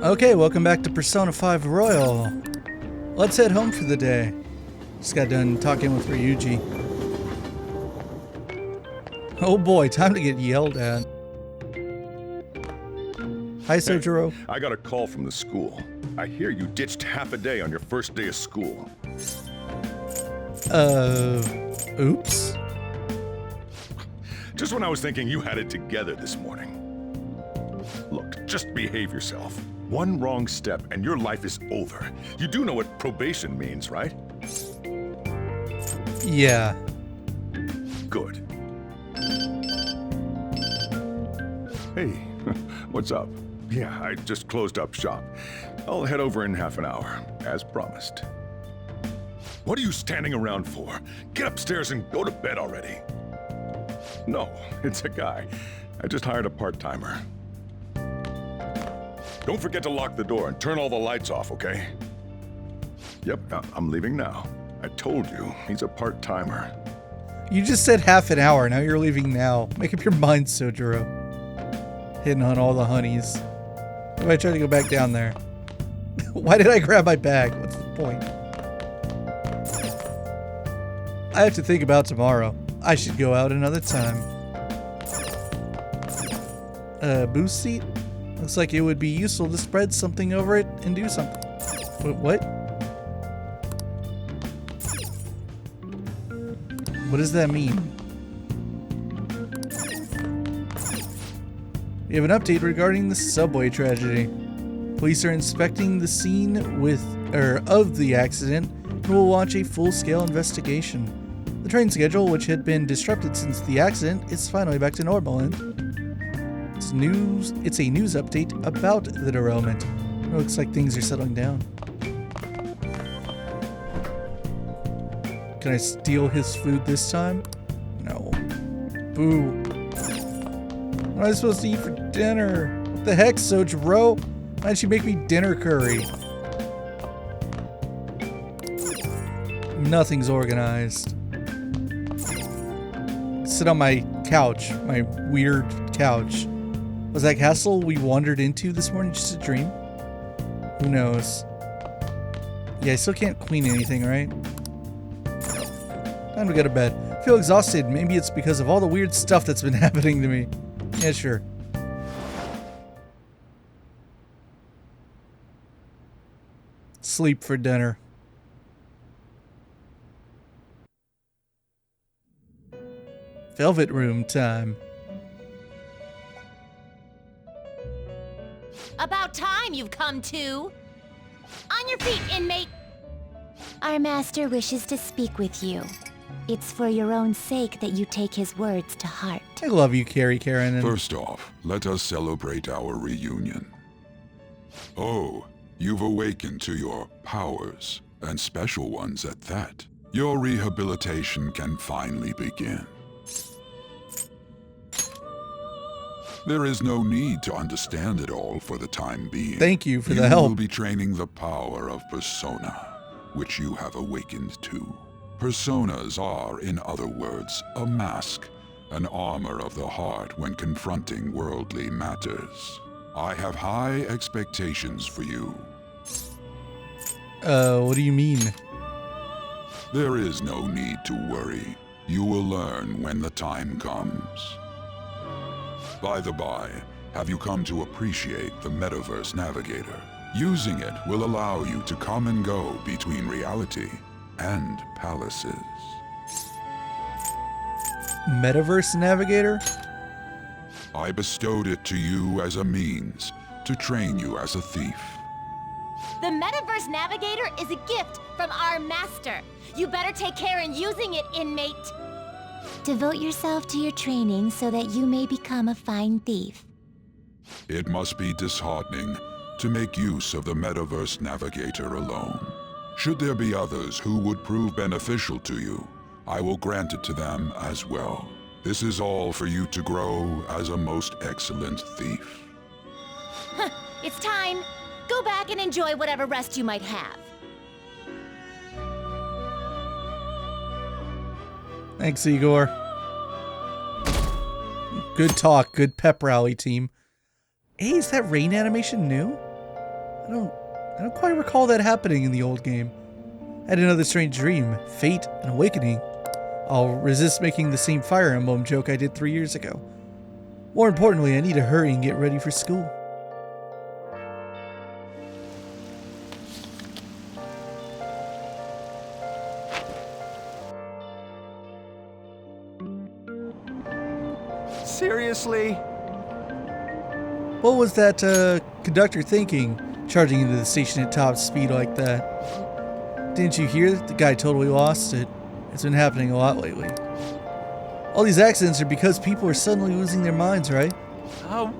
Okay, welcome back to Persona 5 Royal. Let's head home for the day. Just got done talking with Ryuji. Oh boy, time to get yelled at. Hi, Sojiro. Hey, I got a call from the school. I hear you ditched half a day on your first day of school. Oops. Just when I was thinking you had it together this morning. Look, just behave yourself. One wrong step and your life is over. You do know what probation means, right? Yeah. Good. Hey, what's up? Yeah, I just closed up shop. I'll head over in half an hour, as promised. What are you standing around for? Get upstairs and go to bed already. No, it's a guy. I just hired a part-timer. Don't forget to lock the door and turn all the lights off, okay? Yep, I'm leaving now. I told you, he's a part-timer. You just said half an hour, now you're leaving now. Make up your mind, Sojiro. Hitting on all the honeys. What if I try to go back down there? Why did I grab my bag? What's the point? I have to think about tomorrow. I should go out another time. Boost seat? Looks like it would be useful to spread something over it and do something. Wait, what? What does that mean? We have an update regarding the subway tragedy. Police are inspecting the scene of the accident and will launch a full-scale investigation. The train schedule, which had been disrupted since the accident, is finally back to normal, and it's a news update about the derailment. It looks like things are settling down. Can I steal his food this time? No. Boo. What am I supposed to eat for dinner? What the heck, Sojiro? Why'd she make me dinner curry? Nothing's organized. Sit on my couch, my weird couch. Was that castle we wandered into this morning just a dream? Who knows? Yeah, I still can't clean anything, right? Time to go to bed. I feel exhausted. Maybe it's because of all the weird stuff that's been happening to me. Yeah, sure. Sleep for dinner. Velvet room time. About time you've come to. On your feet, inmate. Our master wishes to speak with you. It's for your own sake that you take his words to heart. I love you, Carrie Karen. First off, let us celebrate our reunion. Oh, you've awakened to your powers, and special ones at that. Your rehabilitation can finally begin. There is no need to understand it all for the time being. Thank you for the help. You will be training the power of persona, which you have awakened to. Personas are, in other words, a mask, an armor of the heart when confronting worldly matters. I have high expectations for you. What do you mean? There is no need to worry. You will learn when the time comes. By the by, have you come to appreciate the Metaverse Navigator? Using it will allow you to come and go between reality and palaces. Metaverse Navigator? I bestowed it to you as a means to train you as a thief. The Metaverse Navigator is a gift from our master. You better take care in using it, inmate. Devote yourself to your training so that you may become a fine thief. It must be disheartening to make use of the Metaverse Navigator alone. Should there be others who would prove beneficial to you, I will grant it to them as well. This is all for you to grow as a most excellent thief. It's time. Go back and enjoy whatever rest you might have. Thanks, Igor. Good talk, good pep rally, team. Hey, is that rain animation new? I don't quite recall that happening in the old game. I had another strange dream, fate, and awakening. I'll resist making the same Fire Emblem joke I did 3 years ago. More importantly, I need to hurry and get ready for school. Seriously? What was that conductor thinking, charging into the station at top speed like that? Didn't you hear? The guy totally lost it. It's been happening a lot lately. All these accidents are because people are suddenly losing their minds, right?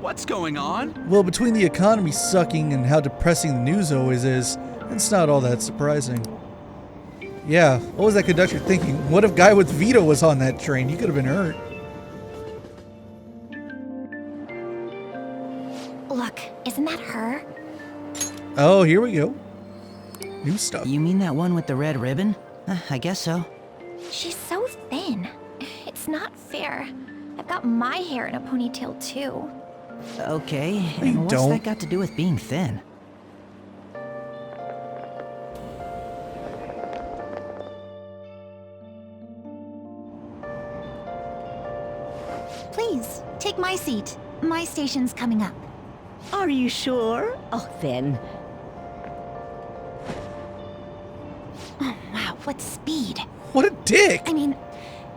What's going on? Well, between the economy sucking and how depressing the news always is, it's not all that surprising. Yeah, what was that conductor thinking? What if Guy with Vito was on that train? He could have been hurt. Look, isn't that her? Oh, here we go. New stuff. You mean that one with the red ribbon? I guess so. She's so thin. It's not fair. I've got my hair in a ponytail too. Okay, You and what's don't. that got to do with being thin? Please, take my seat. My station's coming up. Are you sure? Oh, then. Oh, wow, what speed. What a dick! I mean,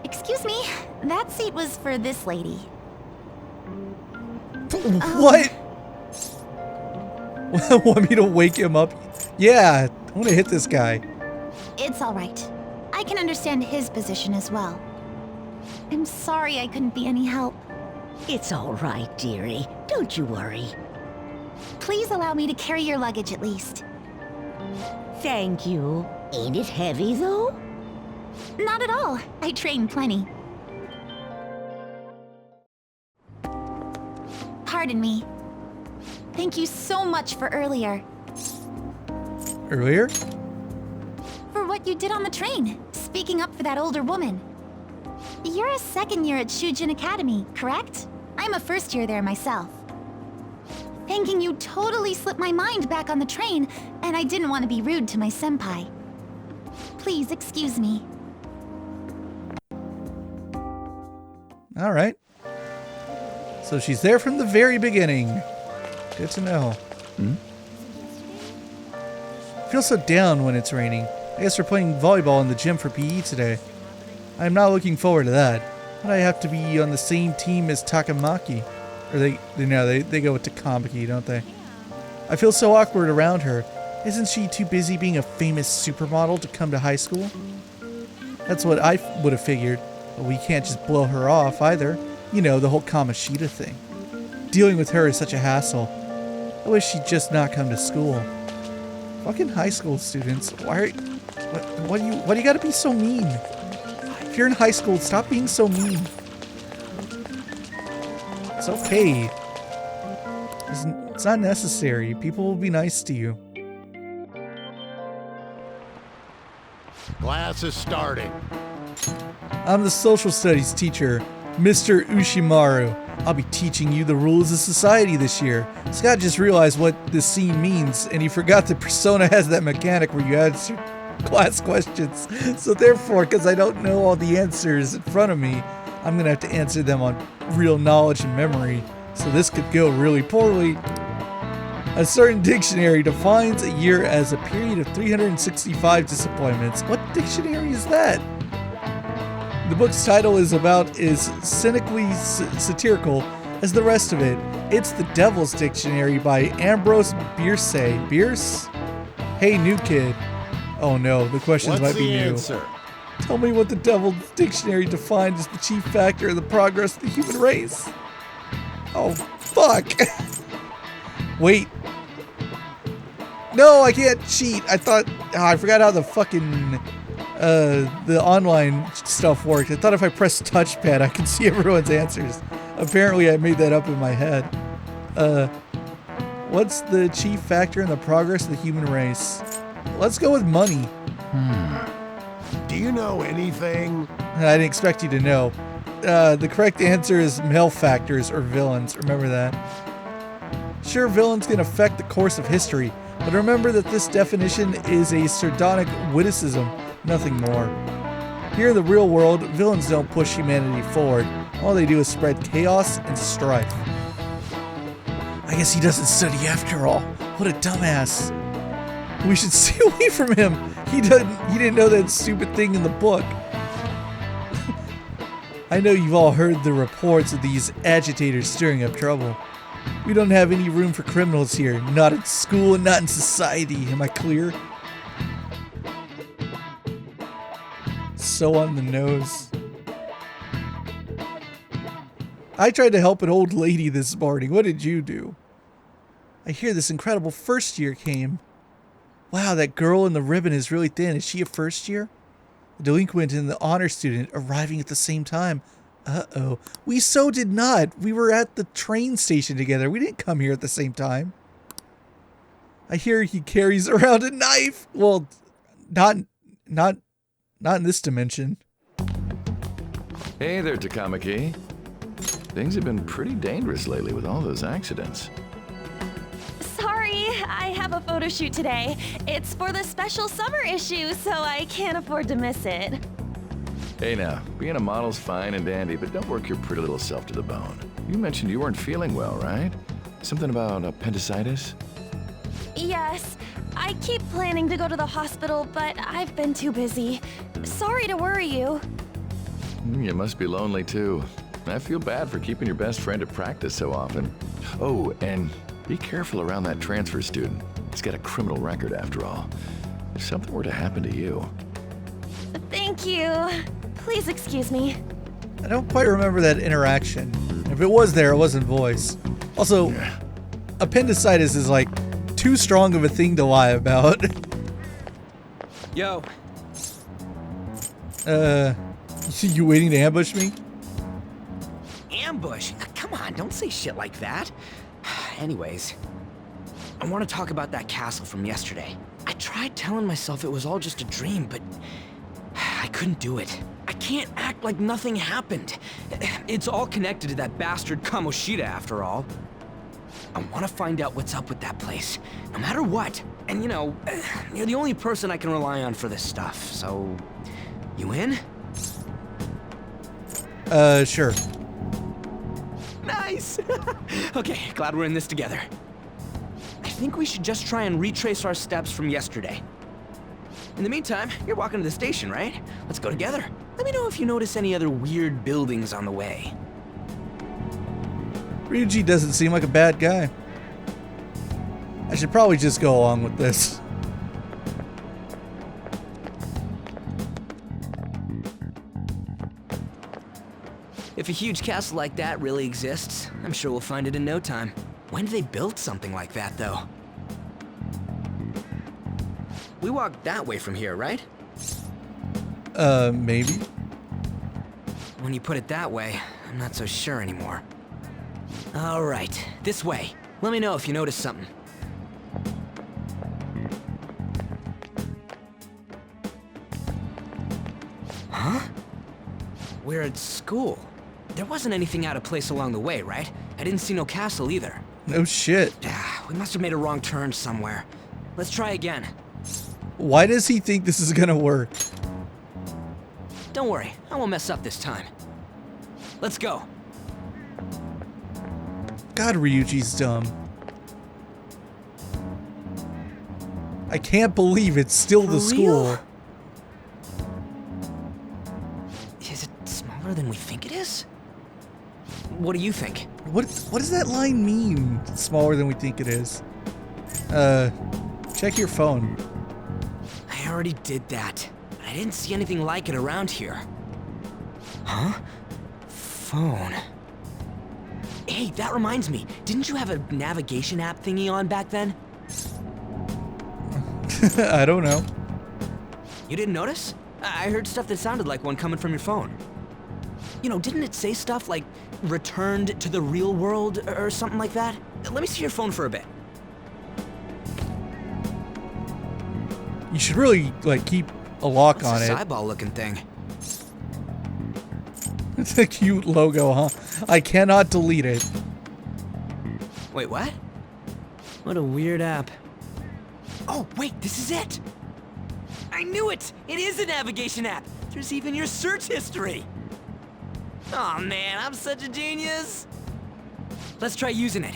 excuse me, that seat was for this lady. What? Want me to wake him up? Yeah, I want to hit this guy. It's all right. I can understand his position as well. I'm sorry I couldn't be any help. It's all right, dearie. Don't you worry. Please allow me to carry your luggage at least. Thank you. Ain't it heavy, though? Not at all. I train plenty. Pardon me. Thank you so much for earlier. Earlier? For what you did on the train, speaking up for that older woman. You're a second year at Shujin Academy, correct? I'm a first year there myself. Thanking you totally slipped my mind back on the train, and I didn't want to be rude to my senpai. Please excuse me. All right. So she's there from the very beginning. Good to know. I feel so down when it's raining. I guess we're playing volleyball in the gym for PE today. I'm not looking forward to that. But I have to be on the same team as Takamaki. Or they go with Takamaki, don't they? I feel so awkward around her. Isn't she too busy being a famous supermodel to come to high school? That's what I would have figured. But we can't just blow her off either. You know, the whole Kamoshida thing. Dealing with her is such a hassle. I wish she'd just not come to school. Fucking high school students. Why do you gotta be so mean? If you're in high school, stop being so mean. It's okay. It's not necessary. People will be nice to you. Class is starting. I'm the social studies teacher, Mr. Ushimaru. I'll be teaching you the rules of society this year. Scott just realized what this scene means, and he forgot that Persona has that mechanic where you answer class questions. So therefore, because I don't know all the answers in front of me, I'm going to have to answer them on real knowledge and memory. So this could go really poorly. A certain dictionary defines a year as a period of 365 disappointments. What dictionary is that? The book's title is cynically satirical as the rest of it. It's The Devil's Dictionary by Ambrose Bierce. Bierce? Hey, new kid. Oh no, the questions might be new. Answer? Tell me what the Devil's Dictionary defined as the chief factor in the progress of the human race. Oh, fuck. Wait. No, I can't cheat. I forgot how the fucking the online stuff worked. I thought if I pressed touchpad, I could see everyone's answers. Apparently, I made that up in my head. What's the chief factor in the progress of the human race? Let's go with money. Do you know anything? I didn't expect you to know. The correct answer is malefactors or villains. Remember that. Sure, villains can affect the course of history, But remember that this definition is a sardonic witticism, nothing more. Here in the real world, villains don't push humanity forward. All they do is spread chaos and strife. I guess he doesn't study after all. What a dumbass. We should stay away from him. He didn't know that stupid thing in the book. I know you've all heard the reports of these agitators stirring up trouble. We don't have any room for criminals here. Not in school and not in society. Am I clear? So on the nose. I tried to help an old lady this morning. What did you do? I hear this incredible first year came. Wow, that girl in the ribbon is really thin. Is she a first year? The delinquent and the honor student arriving at the same time. Uh-oh. We so did not. We were at the train station together. We didn't come here at the same time. I hear he carries around a knife. Well, not in this dimension. Hey there, Takamaki. Things have been pretty dangerous lately with all those accidents. Sorry, I have a photo shoot today. It's for the special summer issue, so I can't afford to miss it. Hey now, being a model's fine and dandy, but don't work your pretty little self to the bone. You mentioned you weren't feeling well, right? Something about appendicitis? Yes, I keep planning to go to the hospital, but I've been too busy. Sorry to worry you. You must be lonely too. I feel bad for keeping your best friend at practice so often. Oh, and be careful around that transfer student. He's got a criminal record after all. If something were to happen to you. Thank you. Please excuse me. I don't quite remember that interaction. If it was there, it wasn't voice. Also, appendicitis is like too strong of a thing to lie about. Yo. You waiting to ambush me? Ambush? Come on, don't say shit like that. Anyways, I want to talk about that castle from yesterday. I tried telling myself it was all just a dream, but I couldn't do it. I can't act like nothing happened. It's all connected to that bastard Kamoshida after all. I want to find out what's up with that place, no matter what. And you know, you're the only person I can rely on for this stuff, so... You in? Sure. Nice! Okay, glad we're in this together. I think we should just try and retrace our steps from yesterday. In the meantime, you're walking to the station, right? Let's go together. Let me know if you notice any other weird buildings on the way. Ryuji doesn't seem like a bad guy. I should probably just go along with this. If a huge castle like that really exists, I'm sure we'll find it in no time. When did they build something like that, though? We walked that way from here, right? Maybe. When you put it that way, I'm not so sure anymore. All right, this way. Let me know if you notice something. Huh? We're at school. There wasn't anything out of place along the way, right? I didn't see no castle either. No shit. We must have made a wrong turn somewhere. Let's try again. Why does he think this is gonna work? Don't worry, I won't mess up this time. Let's go. God, Ryuji's dumb. I can't believe it's still the school. Is it smaller than we think it is? What do you think? What does that line mean? It's smaller than we think it is. Check your phone. I already did that. I didn't see anything like it around here. Huh? Phone. Hey, that reminds me. Didn't you have a navigation app thingy on back then? I don't know. You didn't notice? I heard stuff that sounded like one coming from your phone. You know, didn't it say stuff like returned to the real world or something like that? Let me see your phone for a bit. You should really, like, keep a lock on It's it. a eyeball-looking thing. It's a cute logo, huh? I cannot delete it. Wait, what? What a weird app. Oh, wait, this is it! I knew it! It is a navigation app! There's even your search history! Aw, man, I'm such a genius! Let's try using it.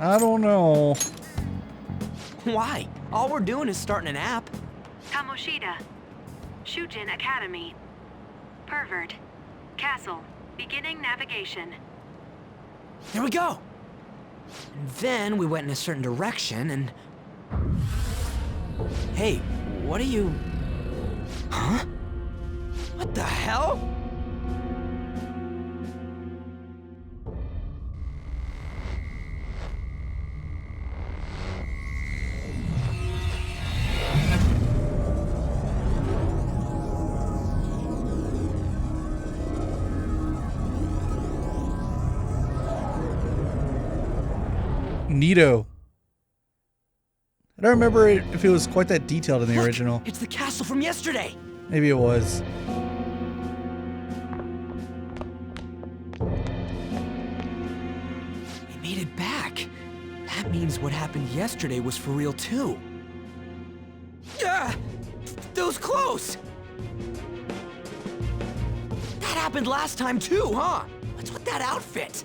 I don't know. Why? All we're doing is starting an app. Kamoshida. Shujin Academy. Pervert. Castle. Beginning navigation. There we go! And then we went in a certain direction and... Hey, what are you... Huh? What the hell? Neato. I don't remember if it was quite that detailed in the original. It's the castle from yesterday! Maybe it was. We made it back. That means what happened yesterday was for real too. Yeah, that was close! That happened last time too, huh? What's with that outfit?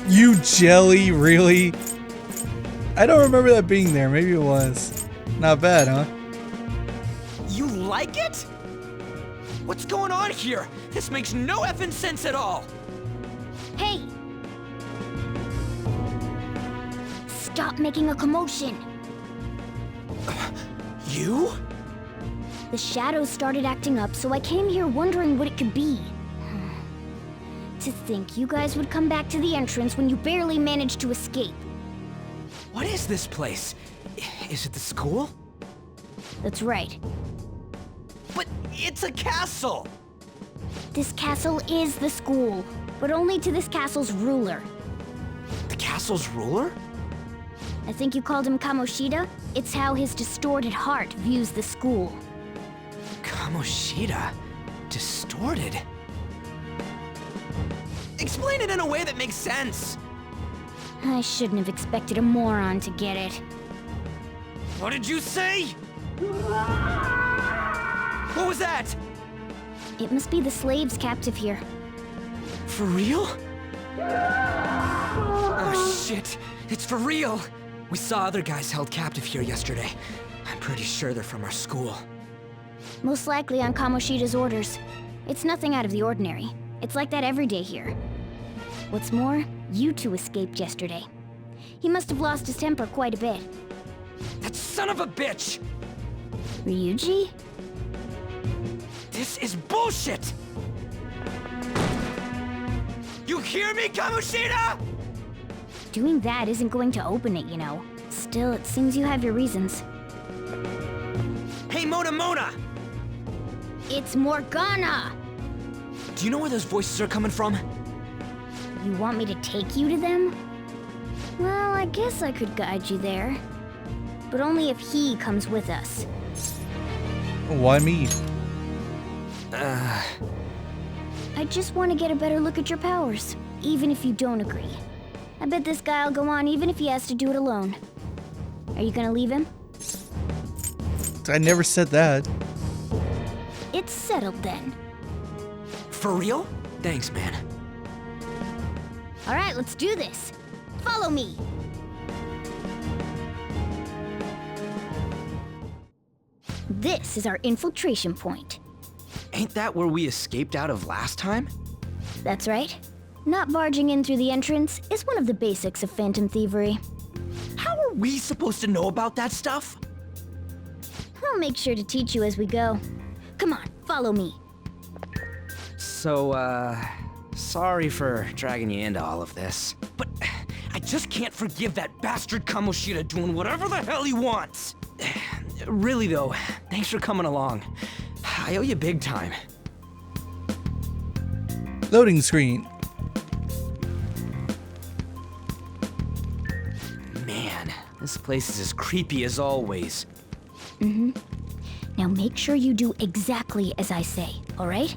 You jelly, really? I don't remember that being there. Maybe it was. Not bad, huh? You like it? What's going on here? This makes no effing sense at all! Hey! Stop making a commotion! You? The shadows started acting up, so I came here wondering what it could be. To think you guys would come back to the entrance when you barely managed to escape. What is this place? Is it the school? That's right. But it's a castle! This castle is the school, but only to this castle's ruler. The castle's ruler? I think you called him Kamoshida? It's how his distorted heart views the school. Kamoshida? Distorted? Explain it in a way that makes sense! I shouldn't have expected a moron to get it. What did you say? What was that? It must be the slaves captive here. For real? Oh shit, it's for real! We saw other guys held captive here yesterday. I'm pretty sure they're from our school. Most likely on Kamoshida's orders. It's nothing out of the ordinary. It's like that every day here. What's more, you two escaped yesterday. He must have lost his temper quite a bit. That son of a bitch! Ryuji? This is bullshit! You hear me, Kamoshida?! Doing that isn't going to open it, you know. Still, it seems you have your reasons. Hey, Mona! It's Morgana! Do you know where those voices are coming from? You want me to take you to them? Well, I guess I could guide you there. But only if he comes with us. Why me? I just want to get a better look at your powers, even if you don't agree. I bet this guy'll go on even if he has to do it alone. Are you gonna leave him? I never said that. It's settled then. For real? Thanks, man. All right, let's do this. Follow me. This is our infiltration point. Ain't that where we escaped out of last time? That's right. Not barging in through the entrance is one of the basics of phantom thievery. How are we supposed to know about that stuff? I'll make sure to teach you as we go. Come on, follow me. So, sorry for dragging you into all of this. But I just can't forgive that bastard Kamoshida doing whatever the hell he wants. Really though, thanks for coming along. I owe you big time. Loading screen. Man, this place is as creepy as always. Mm-hmm. Now make sure you do exactly as I say, all right?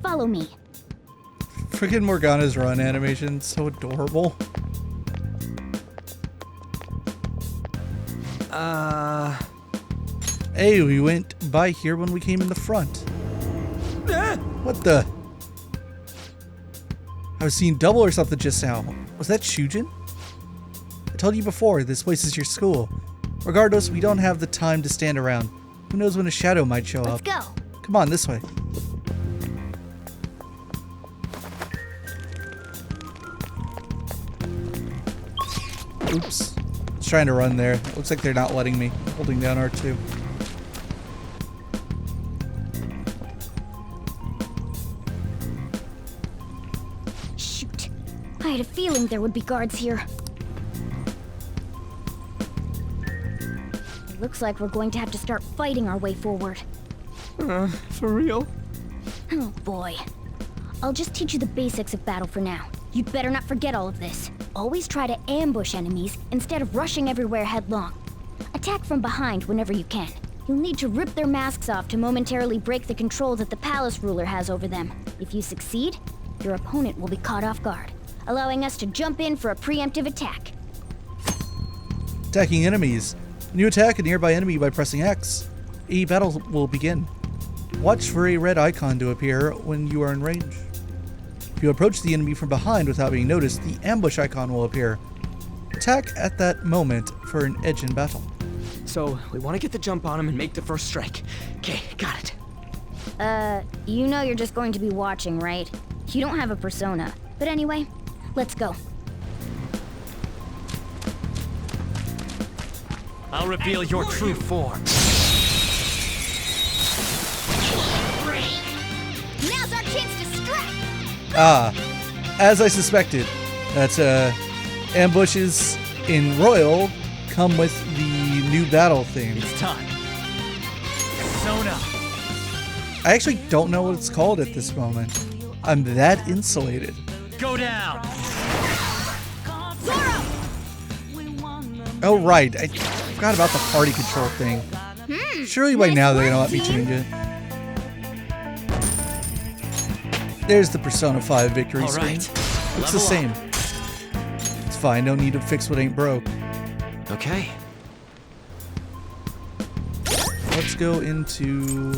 Follow me. Freaking Morgana's run animation, so adorable. Hey, we went by here when we came in the front. What the? I was seeing double or something just now. Was that Shujin? I told you before, this place is your school. Regardless, we don't have the time to stand around. Who knows when a shadow might show up. Let's go. Come on, this way. Oops. I was trying to run there. Looks like they're not letting me. Holding down R2. Shoot. I had a feeling there would be guards here. It looks like we're going to have to start fighting our way forward. For real? Oh boy. I'll just teach you the basics of battle for now. You'd better not forget all of this. Always try to ambush enemies instead of rushing everywhere headlong. Attack from behind whenever you can. You'll need to rip their masks off to momentarily break the control that the palace ruler has over them. If you succeed, your opponent will be caught off guard, allowing us to jump in for a preemptive attack. Attacking enemies. When you attack a nearby enemy by pressing X, a battle will begin. Watch for a red icon to appear when you are in range. If you approach the enemy from behind without being noticed, the ambush icon will appear. Attack at that moment for an edge in battle. So, we want to get the jump on him and make the first strike. Okay, got it. You know you're just going to be watching, right? You don't have a persona. But anyway, let's go. I'll reveal your true form. Now's our chance to strike! As I suspected, that ambushes in Royal come with the new battle theme. It's time. Persona. I actually don't know what it's called at this moment. I'm that insulated. Go down. Oh right, I forgot about the party control thing. Surely by now they're gonna let me change it. There's the Persona 5 victory All screen. right. It's the same. It's fine, no need to fix what ain't broke. Okay. Let's go into...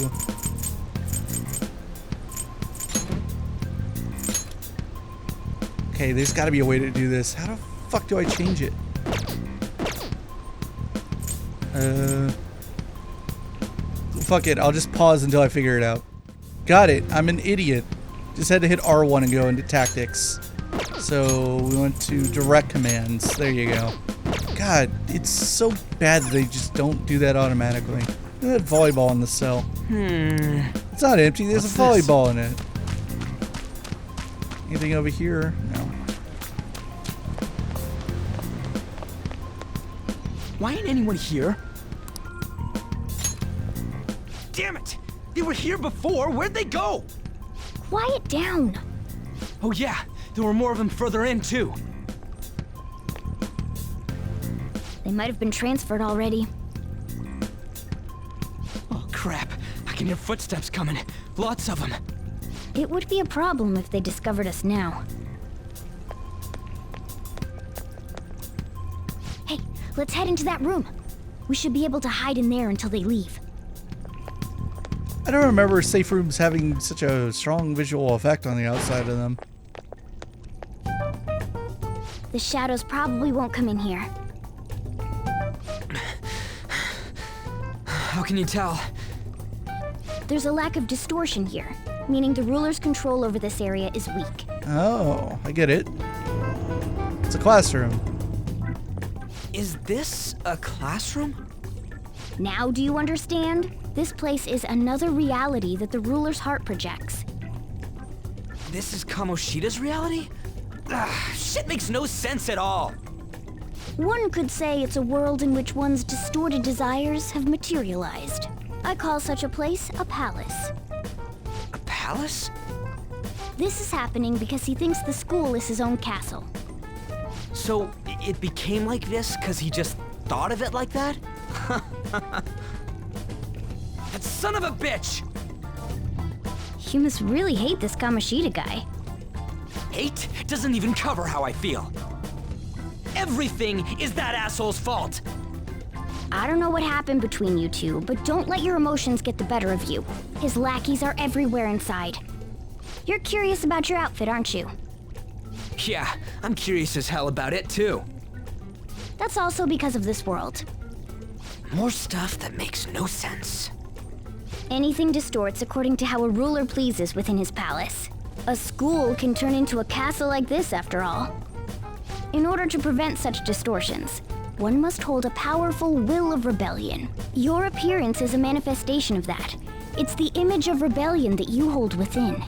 Okay, there's gotta be a way to do this. How the fuck do I change it? Fuck it, I'll just pause until I figure it out. Got it, I'm an idiot. Just had to hit R1 and go into tactics. So we went to direct commands. There you go. God, it's so bad that they just don't do that automatically. Look at that volleyball in the cell. It's not empty, there's a volleyball in it. Anything over here? No. Why ain't anyone here? Damn it! They were here before. Where'd they go? Quiet down. Oh yeah, there were more of them further in too. They might have been transferred already. Oh crap, I can hear footsteps coming. Lots of them. It would be a problem if they discovered us now. Hey, let's head into that room. We should be able to hide in there until they leave. I don't remember safe rooms having such a strong visual effect on the outside of them. The shadows probably won't come in here. How can you tell? There's a lack of distortion here, meaning the ruler's control over this area is weak. Oh, I get it. It's a classroom. Is this a classroom? Now do you understand? This place is another reality that the ruler's heart projects. This is Kamoshida's reality? Shit makes no sense at all. One could say it's a world in which one's distorted desires have materialized. I call such a place a palace. A palace? This is happening because he thinks the school is his own castle. So it became like this because he just thought of it like that? That son of a bitch! You must really hate this Kamoshida guy. Hate doesn't even cover how I feel. Everything is that asshole's fault. I don't know what happened between you two, but don't let your emotions get the better of you. His lackeys are everywhere inside. You're curious about your outfit, aren't you? Yeah, I'm curious as hell about it too. That's also because of this world. More stuff that makes no sense. Anything distorts according to how a ruler pleases within his palace. A school can turn into a castle like this, after all. In order to prevent such distortions, one must hold a powerful will of rebellion. Your appearance is a manifestation of that. It's the image of rebellion that you hold within.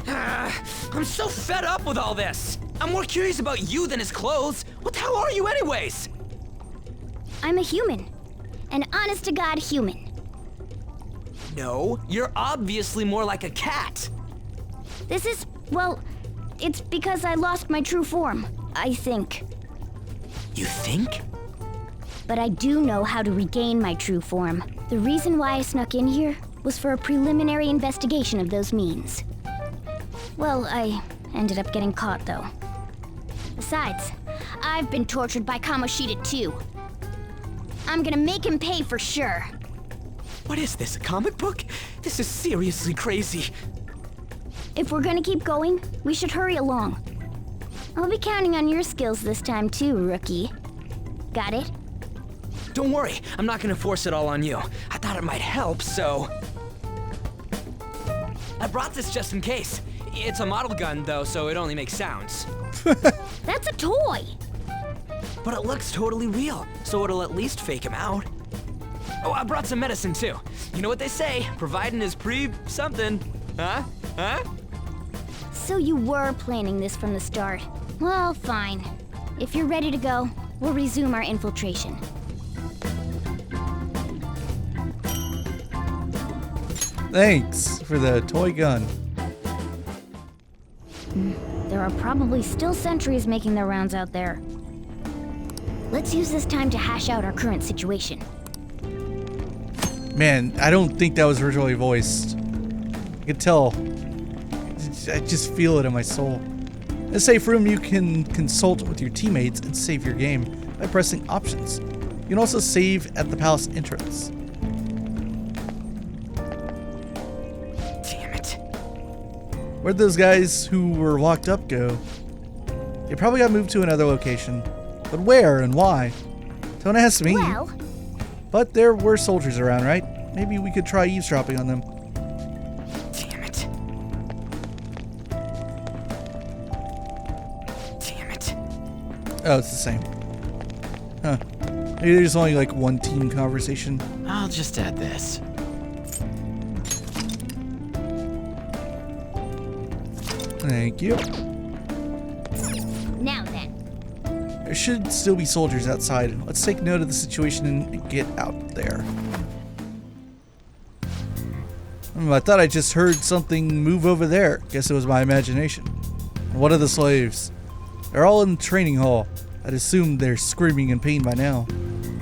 I'm so fed up with all this. I'm more curious about you than his clothes. What the hell are you anyways? I'm a human. An honest-to-God human. No, you're obviously more like a cat. This is, well, it's because I lost my true form, I think. You think? But I do know how to regain my true form. The reason why I snuck in here was for a preliminary investigation of those means. Well, I ended up getting caught, though. Besides, I've been tortured by Kamoshida, too. I'm gonna make him pay for sure. What is this, a comic book? This is seriously crazy. If we're gonna keep going, we should hurry along. I'll be counting on your skills this time, too, rookie. Got it? Don't worry, I'm not gonna force it all on you. I thought it might help, so... I brought this just in case. It's a model gun, though, so it only makes sounds. That's a toy! But it looks totally real, so it'll at least fake him out. Oh, I brought some medicine, too. You know what they say, providing is something. Huh? Huh? So you were planning this from the start. Well, fine. If you're ready to go, we'll resume our infiltration. Thanks for the toy gun. There are probably still sentries making their rounds out there. Let's use this time to hash out our current situation. Man, I don't think that was originally voiced. I can tell. I just feel it in my soul. In a safe room, you can consult with your teammates and save your game by pressing options. You can also save at the palace entrance. Damn it. Where'd those guys who were locked up go? They probably got moved to another location. But where and why? Don't ask me. Well... But there were soldiers around, right? Maybe we could try eavesdropping on them. Damn it. Damn it. Oh, it's the same. Huh. Maybe there's only like one team conversation. I'll just add this. Thank you. Now then. There should still be soldiers outside. Let's take note of the situation and get out there. I thought I just heard something move over there. Guess it was my imagination. What are the slaves? They're all in the training hall. I'd assume they're screaming in pain by now.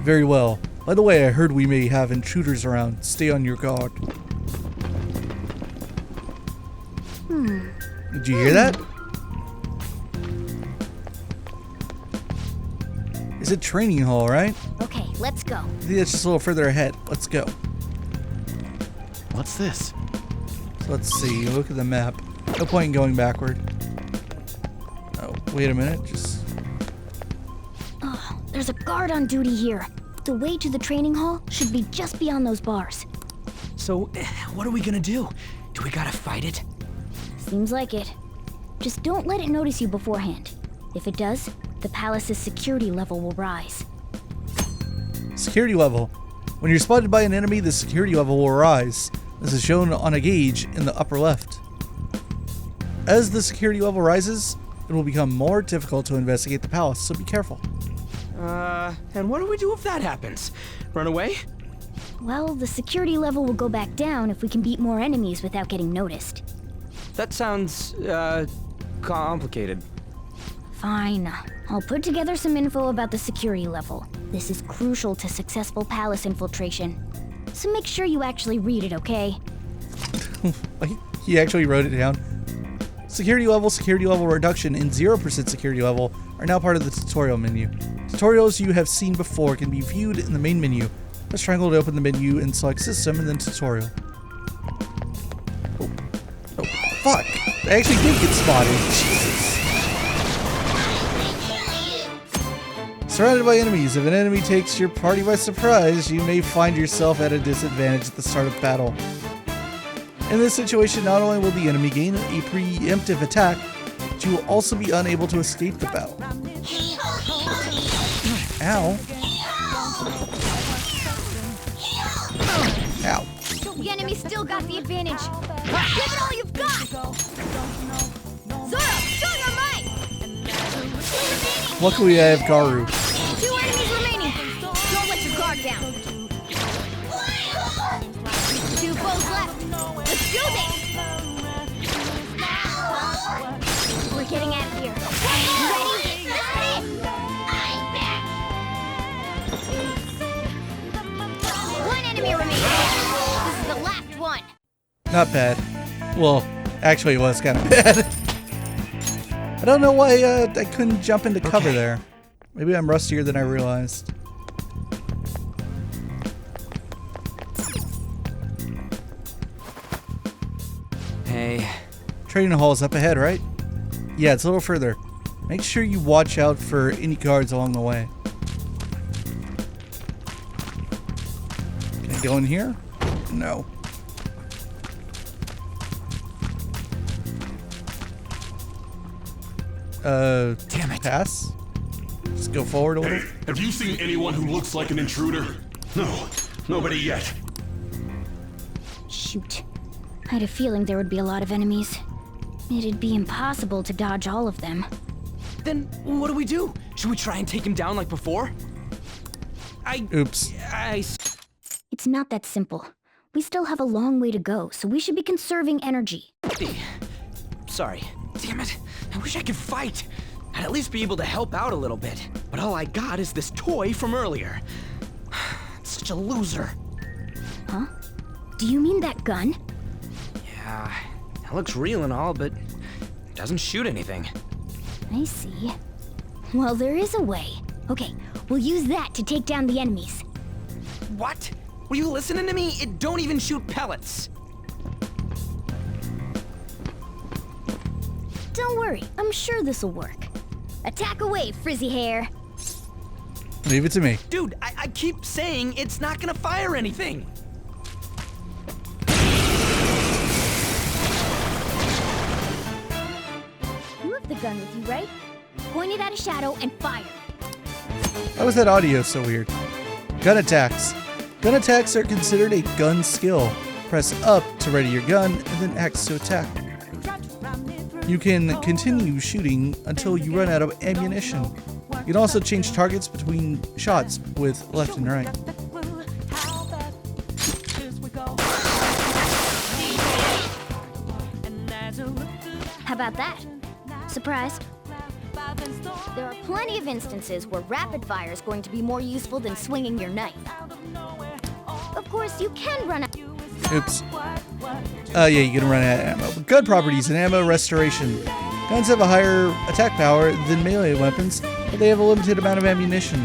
Very well. By the way, I heard we may have intruders around. Stay on your guard. Did you hear that? It's a training hall, right? Okay, let's go. I think that's just a little further ahead. Let's go. What's this? So let's see. Look at the map. No point in going backward. Oh, wait a minute. Oh, there's a guard on duty here. The way to the training hall should be just beyond those bars. So, what are we gonna do? Do we gotta fight it? Seems like it. Just don't let it notice you beforehand. If it does, the palace's security level will rise. Security level. When you're spotted by an enemy, the security level will rise. This is shown on a gauge in the upper left. As the security level rises, it will become more difficult to investigate the palace, so be careful. And what do we do if that happens? Run away? Well, the security level will go back down if we can beat more enemies without getting noticed. That sounds, complicated. Fine. I'll put together some info about the security level. This is crucial to successful palace infiltration. So make sure you actually read it, okay? He actually wrote it down. Security level reduction, and 0% security level are now part of the tutorial menu. To Tutorials you have seen before can be viewed in the main menu. Press triangle to open the menu and select System and then Tutorial. Oh, fuck! I actually did get spotted. Jesus. Surrounded by enemies. If an enemy takes your party by surprise, you may find yourself at a disadvantage at the start of battle. In this situation, not only will the enemy gain a preemptive attack, but you will also be unable to escape the battle. Ow. Ow. The enemy still got the advantage. Give it all you've got! Zoro, show your might! Luckily, I have Garu. 2 enemies remaining. Don't let your guard down. 2 foes left. Let's do this! We're getting out of here. Ready? One enemy remaining. This is the last one. Not bad. Well, actually, it was kind of bad. I don't know why I couldn't jump into cover there. Maybe I'm rustier than I realized. Hey. Training hall is up ahead, right? Yeah, it's a little further. Make sure you watch out for any guards along the way. Can I go in here? No. Damn it. Pass? Just go forward a little. Hey, have you seen anyone who looks like an intruder? No, nobody yet. Shoot. I had a feeling there would be a lot of enemies. It'd be impossible to dodge all of them. Then what do we do? Should we try and take him down like before? Oops. It's not that simple. We still have a long way to go, so we should be conserving energy. Sorry. Damn it. I wish I could fight. I'd at least be able to help out a little bit. But all I got is this toy from earlier. Such a loser. Huh? Do you mean that gun? Yeah, it looks real and all, but it doesn't shoot anything. I see. Well, there is a way. Okay, we'll use that to take down the enemies. What? Were you listening to me? It don't even shoot pellets. Don't worry, I'm sure this'll work. Attack away, frizzy hair. Leave it to me. Dude, I keep saying it's not gonna fire anything. You have the gun with you, right? Point it at a shadow and fire. Why was that audio so weird? Gun attacks. Gun attacks are considered a gun skill. Press up to ready your gun and then X to attack. You can continue shooting until you run out of ammunition. You can also change targets between shots with left and right. How about that? Surprise. There are plenty of instances where rapid fire is going to be more useful than swinging your knife. Of course, you can run out. Oops. Yeah, you can run out of ammo. But gun properties and ammo restoration. Guns have a higher attack power than melee weapons, but they have a limited amount of ammunition.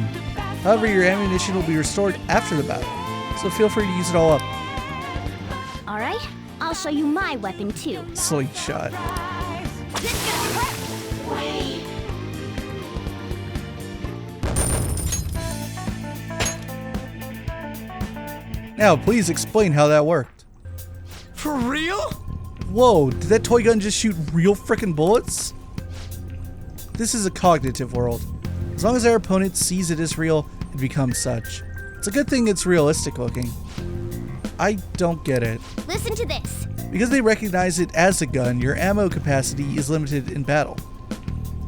However, your ammunition will be restored after the battle, so feel free to use it all up. Alright, I'll show you my weapon too. Slingshot. Now, please explain how that worked. For real? Whoa, did that toy gun just shoot real frickin' bullets? This is a cognitive world. As long as our opponent sees it as real, it becomes such. It's a good thing it's realistic looking. I don't get it. Listen to this. Because they recognize it as a gun, your ammo capacity is limited in battle.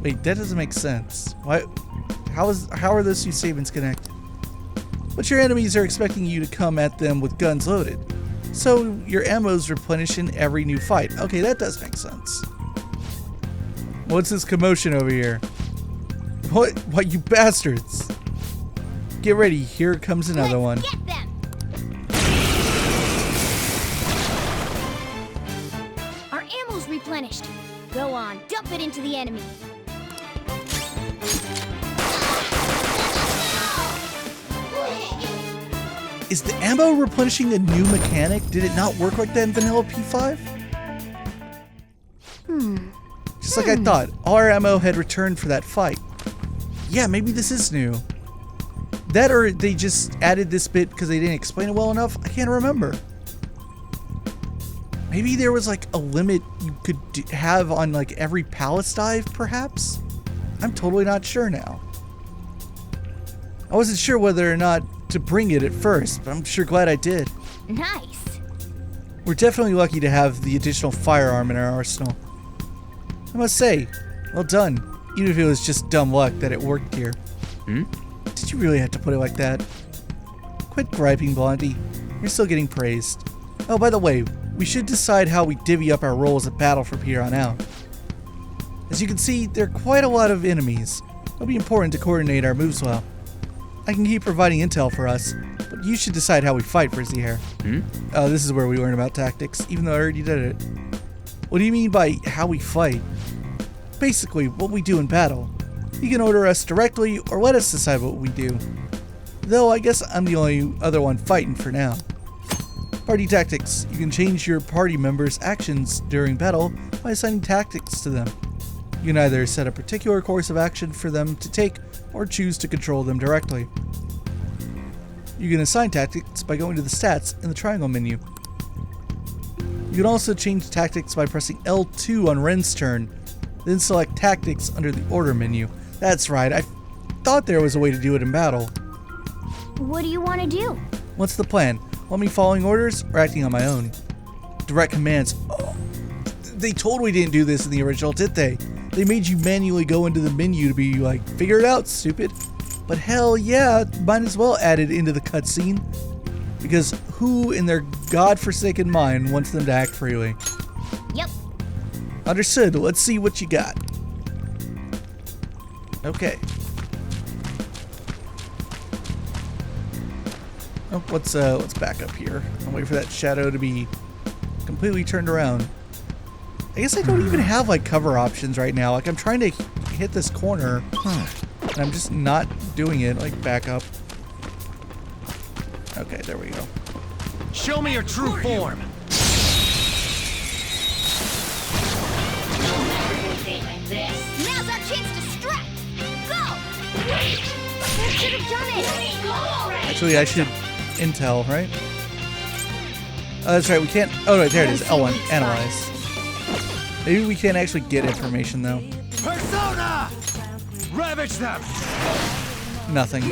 Wait, that doesn't make sense. Why? How are those two statements connected? But your enemies are expecting you to come at them with guns loaded. So your ammo's replenished in every new fight. Okay, that does make sense. What's this commotion over here? What, you bastards? Get ready, here comes another one. Get them! Our ammo's replenished. Go on, dump it into the enemy. is the ammo replenishing a new mechanic? Did it not work like that in vanilla P5? Just like I thought, all our ammo had returned for that fight. Yeah, maybe this is new. That or they just added this bit because they didn't explain it well enough? I can't remember. Maybe there was like a limit you could have on like every palace dive, perhaps? I'm totally not sure now. I wasn't sure whether or not to bring it at first, but I'm sure glad I did. Nice. We're definitely lucky to have the additional firearm in our arsenal. I must say, well done, even if it was just dumb luck that it worked here. Did you really have to put it like that? Quit griping, Blondie. You're still getting praised. Oh, by the way, we should decide how we divvy up our roles at battle from here on out. As you can see, there are quite a lot of enemies. It'll be important to coordinate our moves well. I can keep providing intel for us, but you should decide how we fight, Frizzy Hair. Oh, this is where we learn about tactics, even though I already did it. What do you mean by how we fight? Basically, what we do in battle. You can order us directly or let us decide what we do. Though I guess I'm the only other one fighting for now. Party tactics. You can change your party members' actions during battle by assigning tactics to them. You can either set a particular course of action for them to take or choose to control them directly. You can assign tactics by going to the stats in the triangle menu. You can also change tactics by pressing L2 on Ren's turn, then select tactics under the order menu. That's right, I thought there was a way to do it in battle. What do you want to do? What's the plan? Want me following orders or acting on my own? Direct commands. Oh, they totally didn't do this in the original, did they? They made you manually go into the menu to be like, figure it out, stupid. But hell yeah, might as well add it into the cutscene. Because who in their godforsaken mind wants them to act freely? Yep. Understood. Let's see what you got. Okay. Oh, let's back up here. I'll wait for that shadow to be completely turned around. I guess I don't even have like cover options right now. Like I'm trying to hit this corner and I'm just not doing it. Like back up. Okay, there we go. Show me your true form. Now's our chance to strike. Go! Wait! That should have done it. Actually, I should intel, right? Oh, that's right. We can't. Oh, right there it is. L1. Analyze. Maybe we can't actually get information though. Persona! Ravage them! Nothing.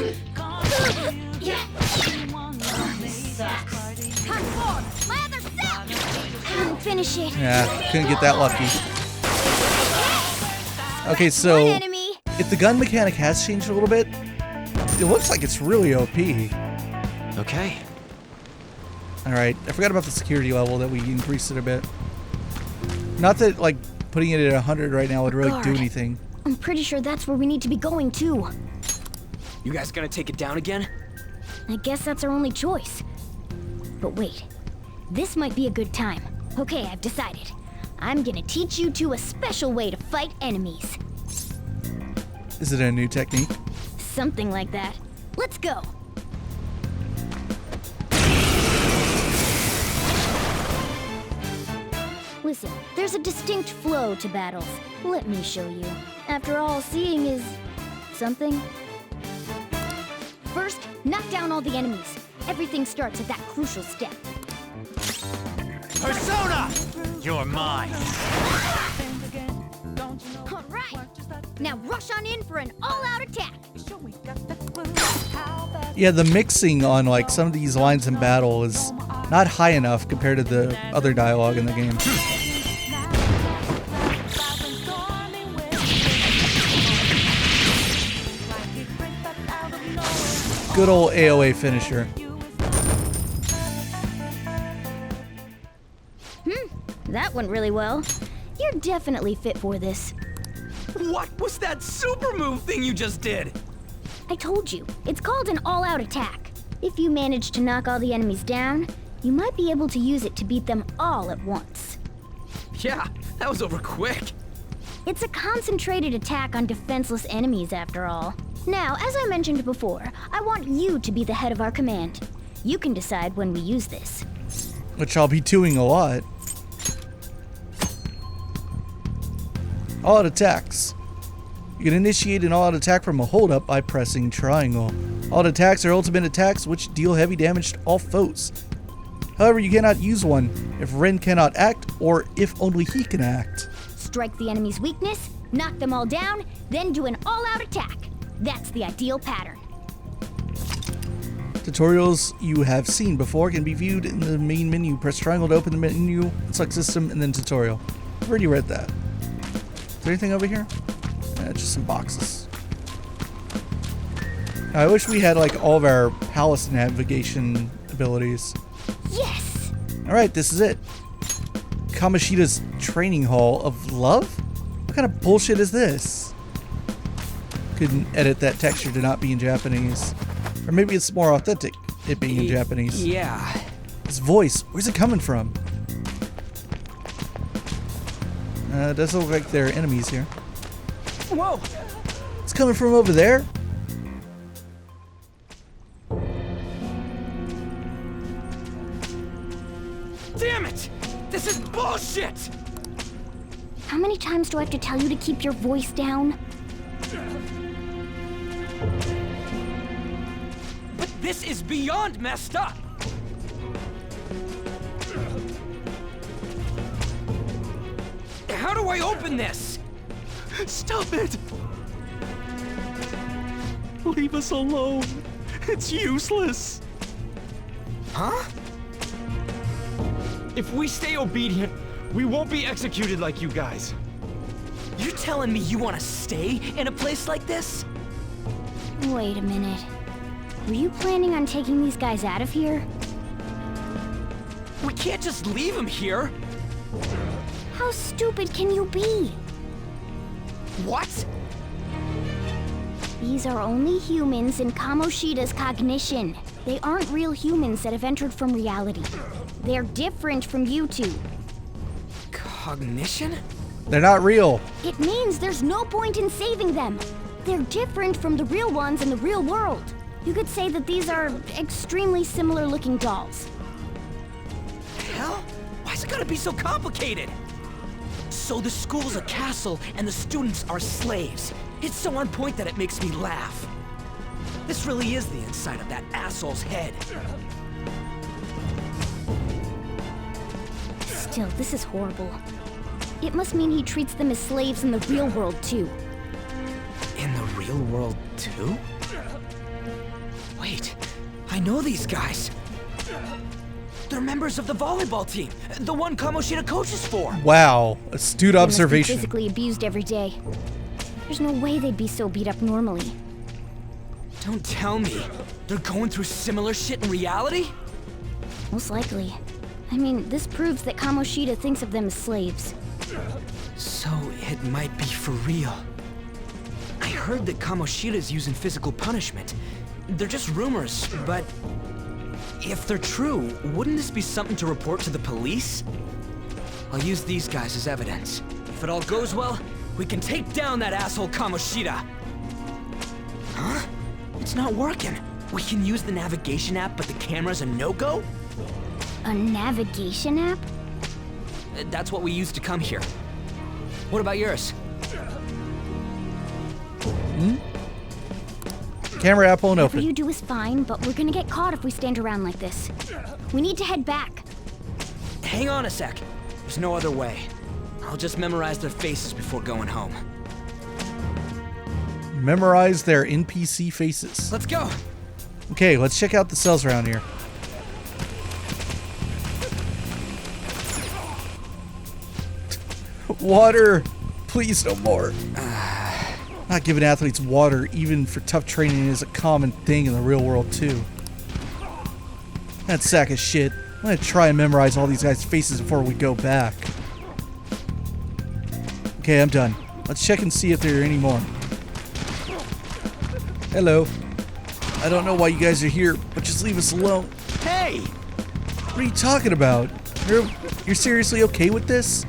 Finish it. Yeah, couldn't get that lucky. Okay, so if the gun mechanic has changed a little bit, it looks like it's really OP. Okay. Alright, I forgot about the security level that we increased it a bit. Not that, like, putting it at 100 right now would really do anything. I'm pretty sure that's where we need to be going, too. You guys gonna take it down again? I guess that's our only choice. But wait, this might be a good time. Okay, I've decided. I'm gonna teach you two a special way to fight enemies. Is it a new technique? Something like that. Let's go. Listen, there's a distinct flow to battles. Let me show you. After all, seeing is something. First, knock down all the enemies. Everything starts at that crucial step. Persona! You're mine. All right. Now rush on in for an all-out attack. Yeah, the mixing on like some of these lines in battle is not high enough compared to the other dialogue in the game. Good old AOA finisher. That went really well. You're definitely fit for this. What was that super move thing you just did? I told you, it's called an all-out attack. If you manage to knock all the enemies down, you might be able to use it to beat them all at once. Yeah, that was over quick. It's a concentrated attack on defenseless enemies, after all. Now, as I mentioned before, I want you to be the head of our command. You can decide when we use this. Which I'll be doing a lot. All-out attacks. You can initiate an all-out attack from a hold-up by pressing triangle. All-out attacks are ultimate attacks which deal heavy damage to all foes. However, you cannot use one if Ren cannot act or if only he can act. Strike the enemy's weakness, knock them all down, then do an all-out attack. That's the ideal pattern. Tutorials you have seen before can be viewed in the main menu. Press triangle to open the menu, select system, and then tutorial. I've already read that. Is there anything over here? Just some boxes. I wish we had like all of our palace navigation abilities. Yes! Alright, this is it. Kamoshida's training hall of love? What kind of bullshit is this? Couldn't edit that texture to not be in Japanese. Or maybe it's more authentic, it being in Japanese. Yeah. This voice, where's it coming from? It does look like there are enemies here. Whoa! It's coming from over there? Damn it! This is bullshit! How many times do I have to tell you to keep your voice down? But this is beyond messed up! How do I open this? Stop it! Leave us alone. It's useless. Huh? If we stay obedient, we won't be executed like you guys. You're telling me you want to stay in a place like this? Wait a minute. Were you planning on taking these guys out of here? We can't just leave them here. How stupid can you be? What? These are only humans in Kamoshida's cognition. They aren't real humans that have entered from reality. They're different from you two. Cognition? They're not real. It means there's no point in saving them. They're different from the real ones in the real world. You could say that these are extremely similar looking dolls. Hell? Why's it gotta be so complicated? So the school's a castle and the students are slaves. It's so on point that it makes me laugh. This really is the inside of that asshole's head. Still, this is horrible. It must mean he treats them as slaves in the real world, too. In the real world, too? Wait, I know these guys. They're members of the volleyball team, the one Kamoshida coaches for. Wow, astute observation. They must be physically abused every day. There's no way they'd be so beat up normally. Don't tell me. They're going through similar shit in reality? Most likely. I mean, this proves that Kamoshida thinks of them as slaves. So it might be for real. I heard that Kamoshida's using physical punishment. They're just rumors, but if they're true, wouldn't this be something to report to the police? I'll use these guys as evidence. If it all goes well, we can take down that asshole Kamoshida. Huh? It's not working. We can use the navigation app, but the camera's a no-go? A navigation app? That's what we used to come here. What about yours? Camera app won't Whatever open. you do is fine, but we're gonna get caught if we stand around like this. We need to head back. Hang on a sec. There's no other way. I'll just memorize their faces before going home. Memorize their NPC faces. Let's go. Okay, let's check out the cells around here. Water! Please, no more. Not giving athletes water, even for tough training, is a common thing in the real world, too. That sack of shit. I'm gonna try and memorize all these guys' faces before we go back. Okay, I'm done. Let's check and see if there are any more. Hello. I don't know why you guys are here, but just leave us alone. Hey! What are you talking about? You're seriously okay with this?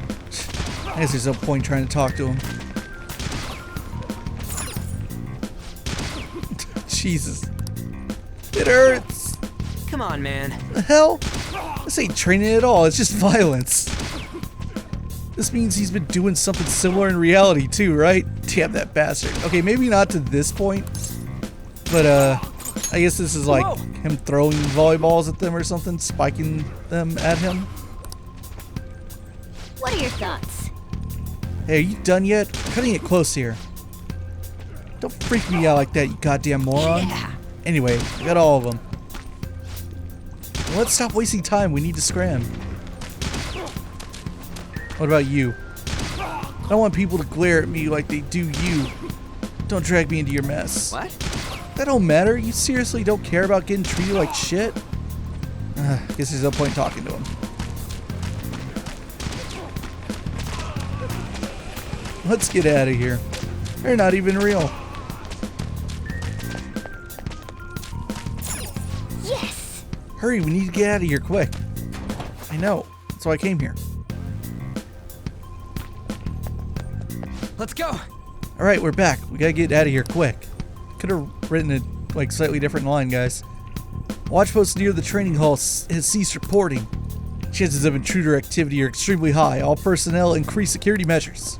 I guess there's no point trying to talk to him. Jesus. It hurts. Come Come on, man. The hell? This ain't training at all, it's just violence. This means he's been doing something similar in reality too, right? Damn that bastard. Okay, maybe not to this point, but I guess this is like him throwing volleyballs at them or something, spiking them at him. What are your thoughts? Hey, are you done yet? We're cutting it close here. Don't freak me out like that, you goddamn moron. Yeah. Anyway, I got all of them. Let's stop wasting time, we need to scram. What about you? I don't want people to glare at me like they do you. Don't drag me into your mess. What? That don't matter. You seriously don't care about getting treated like shit? Guess there's no point talking to him. Let's get out of here. They're not even real. Yes! Hurry, we need to get out of here quick. I know. That's why I came here. Let's go. All right, we're back. We gotta get out of here quick. Could have written a like slightly different line, guys. Watch post near the training hall has ceased reporting. Chances of intruder activity are extremely high. All personnel increase security measures.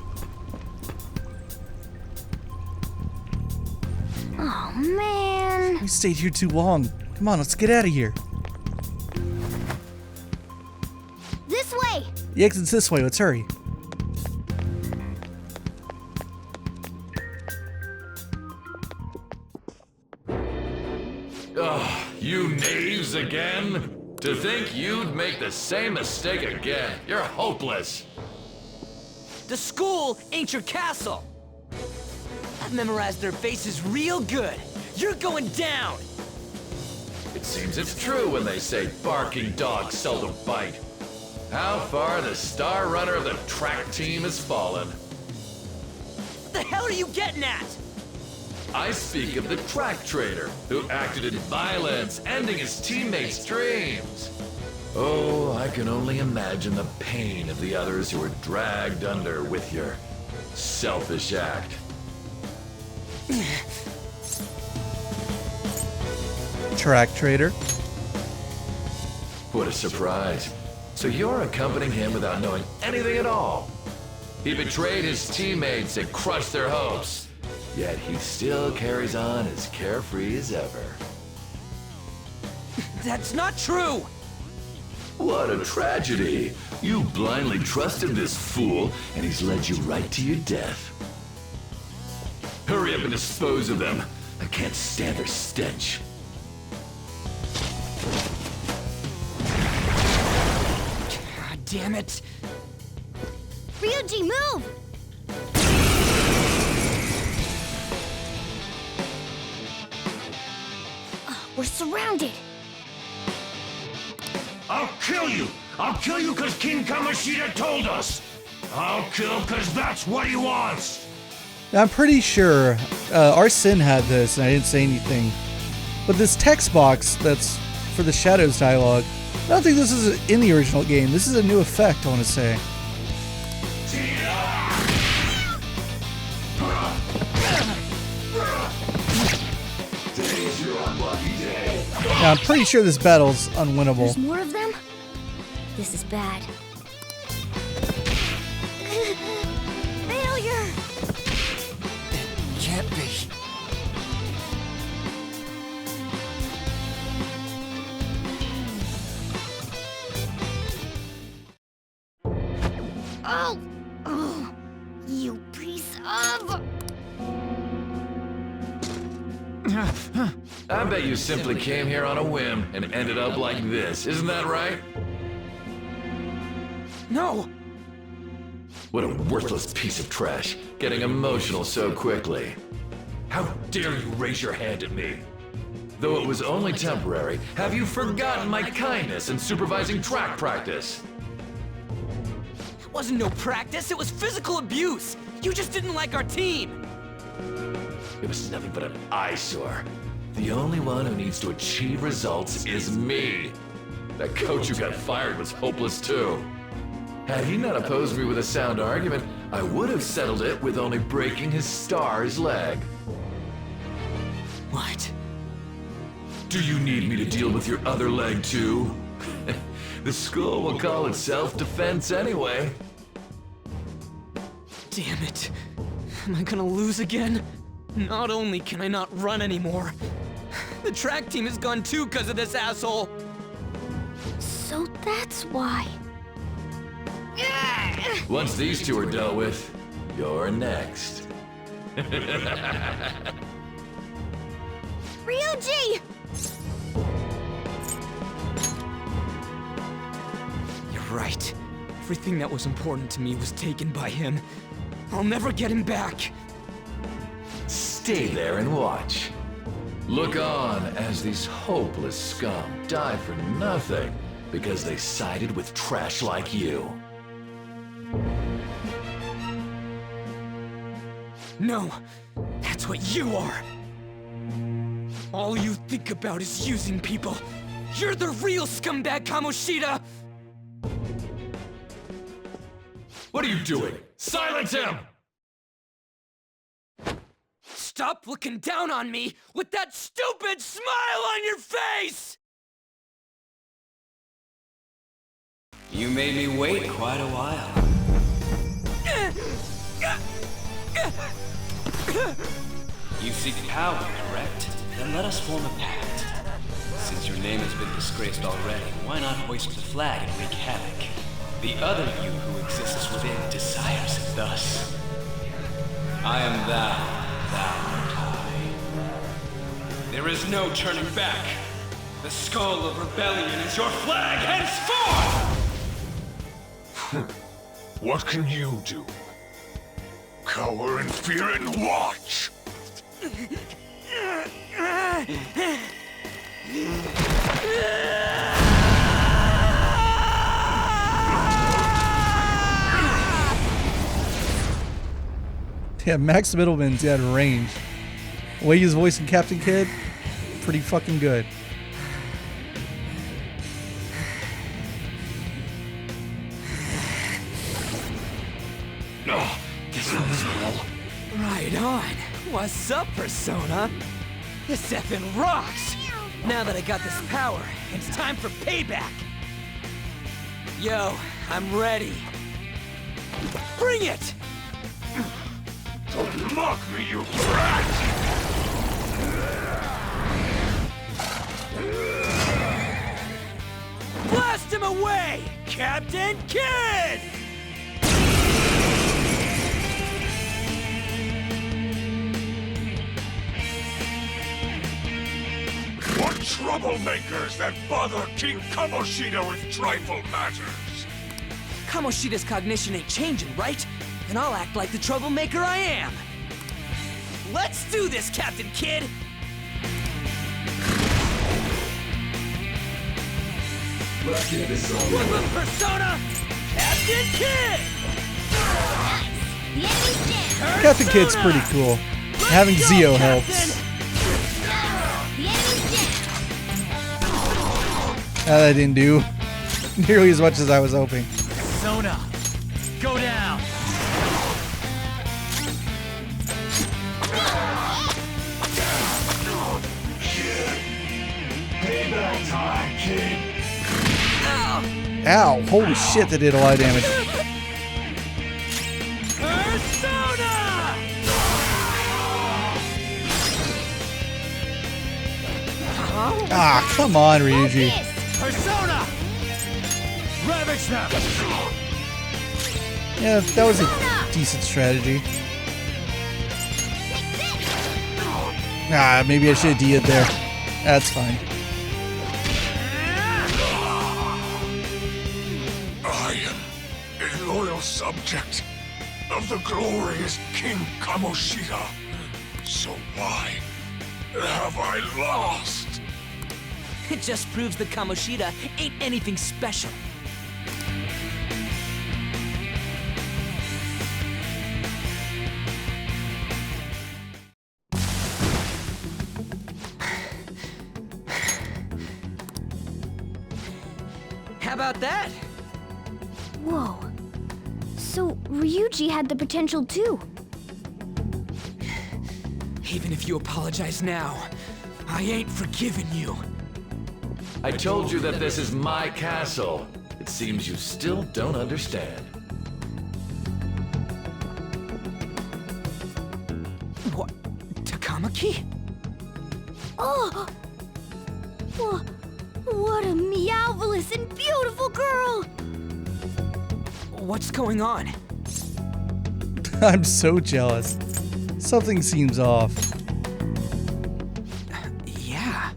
Oh man. We stayed here too long. Come on, let's get out of here. This way. The exit's this way. Let's hurry. Ugh, you knaves again? To think you'd make the same mistake again. You're hopeless. The school ain't your castle. I've memorized their faces real good. You're going down. It seems it's true when they say barking dogs seldom bite. How far the star runner of the track team has fallen. What the hell are you getting at? I speak of the track trader who acted in violence, ending his teammates' dreams. Oh, I can only imagine the pain of the others who were dragged under with your selfish act. Track trader. What a surprise. So you're accompanying him without knowing anything at all. He betrayed his teammates and crushed their hopes. Yet he still carries on as carefree as ever. That's not true! What a tragedy. You blindly trusted this fool, and he's led you right to your death. Hurry up and dispose of them. I can't stand their stench. God damn it. Ryuji, move! We're surrounded. I'll kill you! I'll kill you because King Kamoshida told us! I'll kill because that's what he wants! Now, I'm pretty sure Arsene had this, and I didn't say anything. But this text box that's for the Shadows dialogue, I don't think this is in the original game. This is a new effect, I want to say. Now, I'm pretty sure this battle's unwinnable. There's more of them? This is bad. Failure! Can't be. Oh! Oh! You piece of... I bet you simply came here on a whim and ended up like this, isn't that right? No! What a worthless piece of trash, getting emotional so quickly. How dare you raise your hand at me? Though it was only temporary, have you forgotten my kindness in supervising track practice? It wasn't no practice, it was physical abuse! You just didn't like our team! It was nothing but an eyesore. The only one who needs to achieve results is me. That coach who got fired was hopeless too. Had he not opposed me with a sound argument, I would have settled it with only breaking his star's leg. What? Do you need me to deal with your other leg too? The school will call it self-defense anyway. Damn it. Am I gonna lose again? Not only can I not run anymore, the track team is gone too because of this asshole. So that's why. Once these two are dealt with, you're next. Ryuji! You're right. Everything that was important to me was taken by him. I'll never get him back. Stay there and watch. Look on as these hopeless scum die for nothing because they sided with trash like you. No, that's what you are. All you think about is using people. You're the real scumbag, Kamoshida! What are you doing? Silence him! Stop looking down on me with that stupid smile on your face! You made me wait quite a while. You seek power, correct? Then let us form a pact. Since your name has been disgraced already, why not hoist the flag and wreak havoc? The other you who exists within desires it thus. I am thou art I. There is no turning back. The skull of rebellion is your flag henceforth! What can you do? Cower in fear and watch! Yeah, Max Middleman's got range. The way he's voicing Captain Kidd, pretty fucking good. Oh, this goes well. Right on. What's up, Persona? This effing rocks! Now that I got this power, it's time for payback! Yo, I'm ready. Bring it! Don't mock me, you brat! Blast him away, Captain Kidd! What troublemakers that bother King Kamoshida with trifle matters? Kamoshida's cognition ain't changing, right? Then I'll act like the troublemaker I am. Let's do this, Captain Kidd! Let's get this over With with. Persona, Captain Kidd! The enemy's dead! Captain Kidd's pretty cool. Having go, Zio Captain! helps. The enemy's dead! That didn't do nearly as much as I was hoping. Persona, go down. Payback time, kid! Ow! Holy shit, that did a lot of damage. Persona! Ah, come on, Ryuji. Persona! Ravage them! Yeah, that was a decent strategy. Ah, maybe I should have D'd there. That's fine. I am a loyal subject of the glorious King Kamoshida. So why have I lost? It just proves that Kamoshida ain't anything special. How about that? Whoa. So Ryuji had the potential too. Even if you apologize now, I ain't forgiven you. I told you that this is my castle. It seems you still don't understand. What? Takamaki? Oh! What a meowvelous and beautiful girl! What's going on? I'm so jealous. Something seems off. Yeah,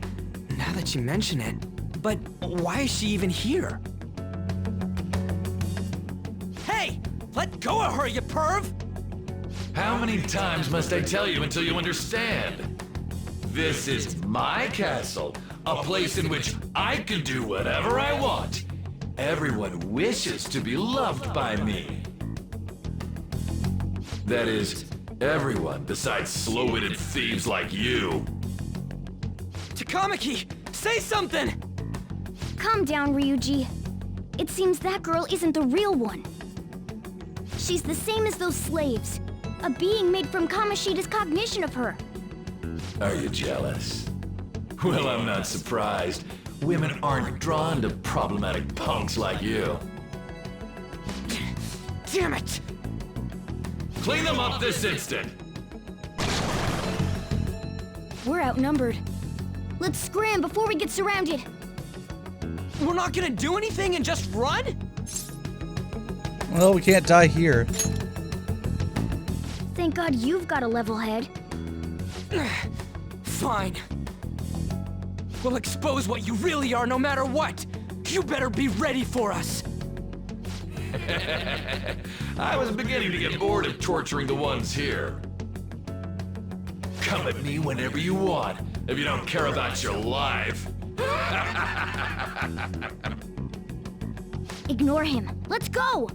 now that you mention it. But why is she even here? Hey! Let go of her, you perv! How many times must I tell you until you understand? This is my castle, a place in which I can do whatever I want. Everyone wishes to be loved by me. That is, everyone besides slow-witted thieves like you. Takamaki, say something! Calm down, Ryuji. It seems that girl isn't the real one. She's the same as those slaves. A being made from Kamoshida's cognition of her. Are you jealous? Well, I'm not surprised. Women aren't drawn to problematic punks like you. Damn it! Clean them up this instant! We're outnumbered. Let's scram before we get surrounded. We're not gonna do anything and just run? Well, we can't die here. Thank God you've got a level head. Fine. We'll expose what you really are no matter what. You better be ready for us. I was beginning to get bored of torturing the ones here. Come at me whenever you want, if you don't care about your life. Ignore him. Let's go!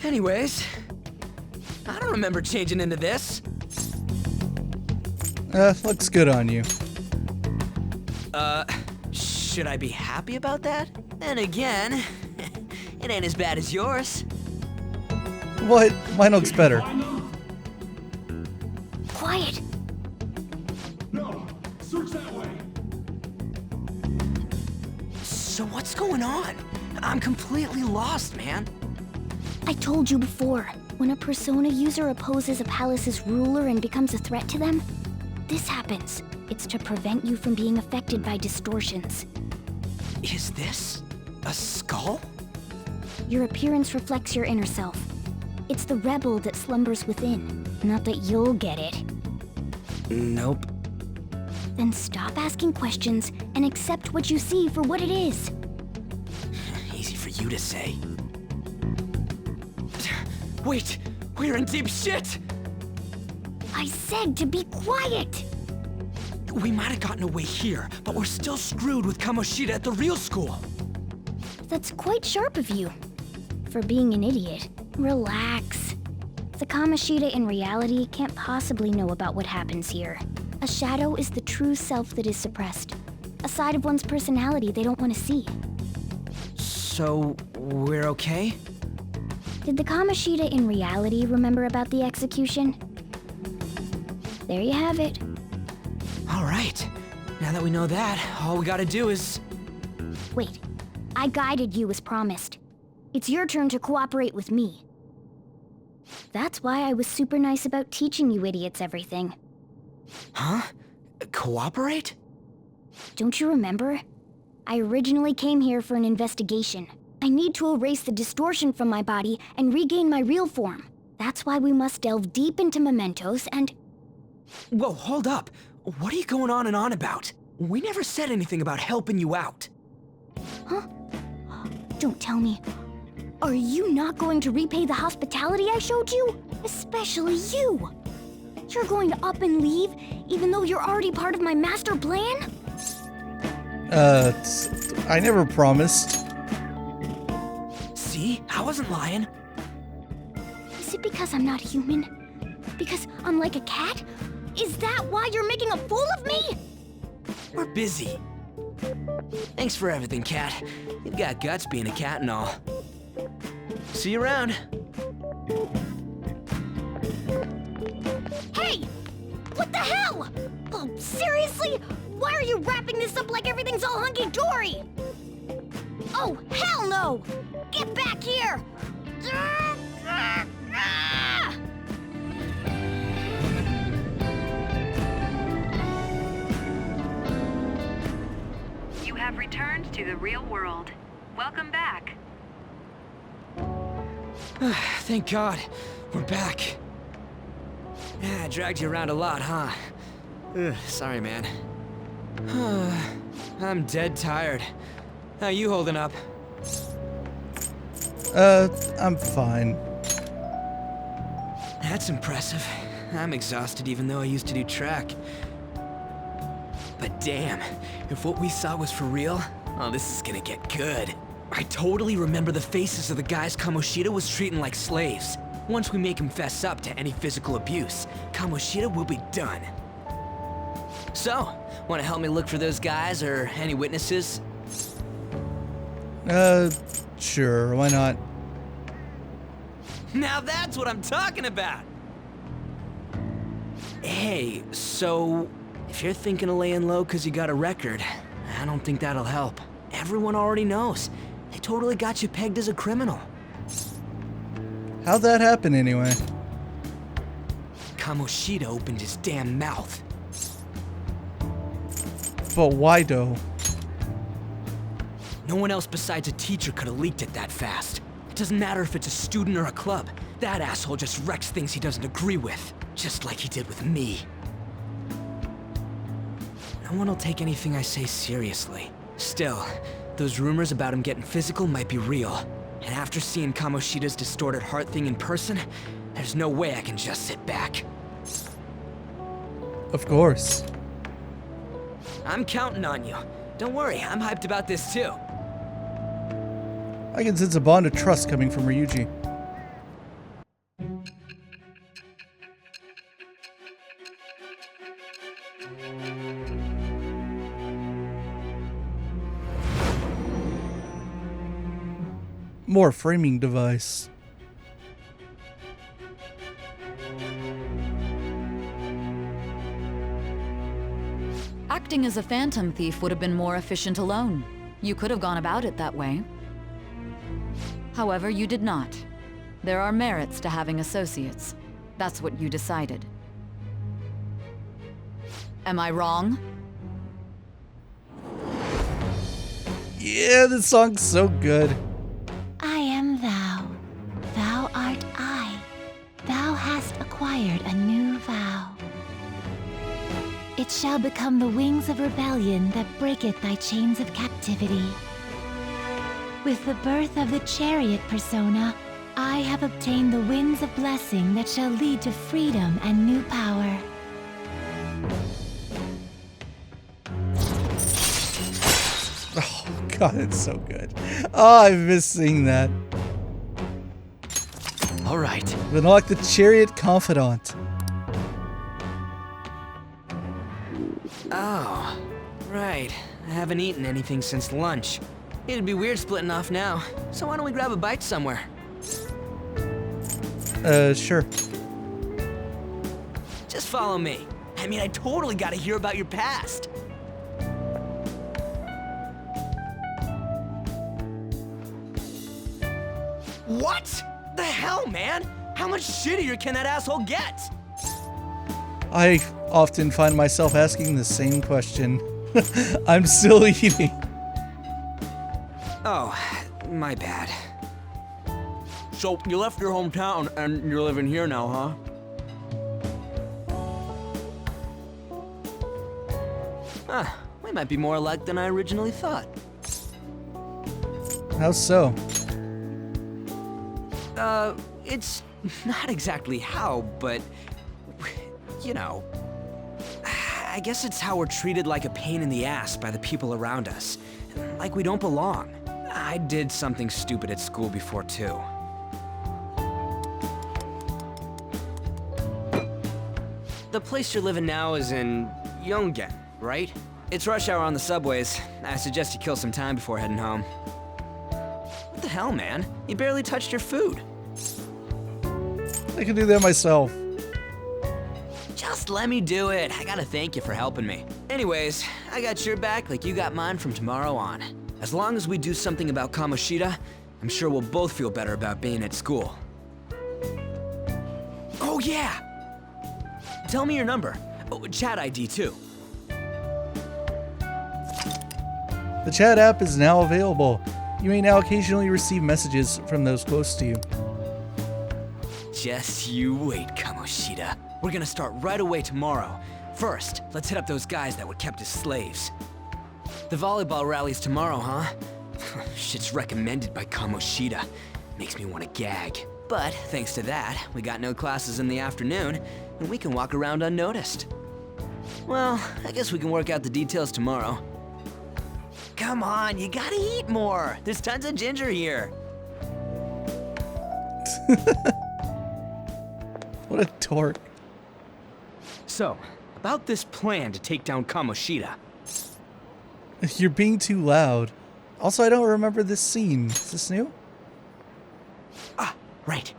Anyways, I don't remember changing into this. Looks good on you. Should I be happy about that? Then again, it ain't as bad as yours. What? Mine looks better. Quiet. No, search that way. So what's going on? I'm completely lost, man. I told you before, when a Persona user opposes a palace's ruler and becomes a threat to them, this happens. It's to prevent you from being affected by distortions. Is this a skull? Your appearance reflects your inner self. It's the rebel that slumbers within, not that you'll get it. Nope. Then stop asking questions and accept what you see for what it is. Easy for you to say. Wait, we're in deep shit! I said to be quiet! We might have gotten away here, but we're still screwed with Kamoshida at the real school. That's quite sharp of you. For being an idiot, relax. The Kamoshida in reality can't possibly know about what happens here. A shadow is the true self that is suppressed. A side of one's personality they don't want to see. So, we're okay? Did the Kamoshida in reality remember about the execution? There you have it. All right. Now that we know that, all we gotta do is... Wait. I guided you as promised. It's your turn to cooperate with me. That's why I was super nice about teaching you idiots everything. Huh? Cooperate? Don't you remember? I originally came here for an investigation. I need to erase the distortion from my body and regain my real form. That's why we must delve deep into mementos and... Whoa, hold up. What are you going on and on about? We never said anything about helping you out. Huh? Don't tell me. Are you not going to repay the hospitality I showed you? Especially you! You're going to up and leave, even though you're already part of my master plan? I never promised. See? I wasn't lying. Is it because I'm not human? Because I'm like a cat? Is that why you're making a fool of me? We're busy. Thanks for everything, Cat. You've got guts being a cat and all. See you around. Hey! What the hell? Oh, seriously? Why are you wrapping this up like everything's all hunky-dory? Oh, hell no! Get back here! You have returned to the real world. Welcome back. Thank God, we're back. Yeah, I dragged you around a lot, huh? Sorry, man. I'm dead tired. How you holding up? I'm fine. That's impressive. I'm exhausted even though I used to do track. But damn, if what we saw was for real, oh, this is gonna get good. I totally remember the faces of the guys Kamoshida was treating like slaves. Once we make him fess up to any physical abuse, Kamoshida will be done. So, wanna help me look for those guys or any witnesses? Sure, why not? Now that's what I'm talking about! Hey, so if you're thinking of laying low cause you got a record, I don't think that'll help. Everyone already knows. They totally got you pegged as a criminal. How'd that happen anyway? Kamoshida opened his damn mouth. But why though? No one else besides a teacher could have leaked it that fast. It doesn't matter if it's a student or a club. That asshole just wrecks things he doesn't agree with. Just like he did with me. No one will take anything I say seriously. Still, those rumors about him getting physical might be real. And after seeing Kamoshida's distorted heart thing in person, there's no way I can just sit back. Of course. I'm counting on you. Don't worry, I'm hyped about this too. I can sense a bond of trust coming from Ryuji. More framing device. Acting as a phantom thief would have been more efficient alone. You could have gone about it that way. However, you did not. There are merits to having associates. That's what you decided. Am I wrong? Yeah, this song's so good. I am thou. Thou art I. Thou hast acquired a new vow. It shall become the wings of rebellion that breaketh thy chains of captivity. With the birth of the chariot persona, I have obtained the winds of blessing that shall lead to freedom and new power. Oh god, it's so good. Oh, I miss seeing that. Alright. Unlock the chariot confidant. Oh, right. I haven't eaten anything since lunch. It'd be weird splitting off now, so why don't we grab a bite somewhere? Sure. Just follow me. I mean, I totally gotta hear about your past. What? The hell, man? How much shittier can that asshole get? I often find myself asking the same question. I'm still eating. Oh, my bad. So, you left your hometown and you're living here now, huh? Ah, we might be more alike than I originally thought. How so? It's not exactly how, but, you know. I guess it's how we're treated like a pain in the ass by the people around us. Like we don't belong. I did something stupid at school before, too. The place you're living now is in Yongen, right? It's rush hour on the subways. I suggest you kill some time before heading home. What the hell, man? You barely touched your food. I can do that myself. Just let me do it. I gotta thank you for helping me. Anyways, I got your back like you got mine from tomorrow on. As long as we do something about Kamoshida, I'm sure we'll both feel better about being at school. Oh yeah! Tell me your number. Oh, chat ID too. The chat app is now available. You may now occasionally receive messages from those close to you. Just you wait, Kamoshida. We're gonna start right away tomorrow. First, let's hit up those guys that were kept as slaves. The volleyball rally's tomorrow, huh? Shit's recommended by Kamoshida. Makes me want to gag. But thanks to that, we got no classes in the afternoon, and we can walk around unnoticed. Well, I guess we can work out the details tomorrow. Come on, you gotta eat more. There's tons of ginger here. What a dork. So, about this plan to take down Kamoshida. You're being too loud. Also, I don't remember this scene. Is this new? Ah, right.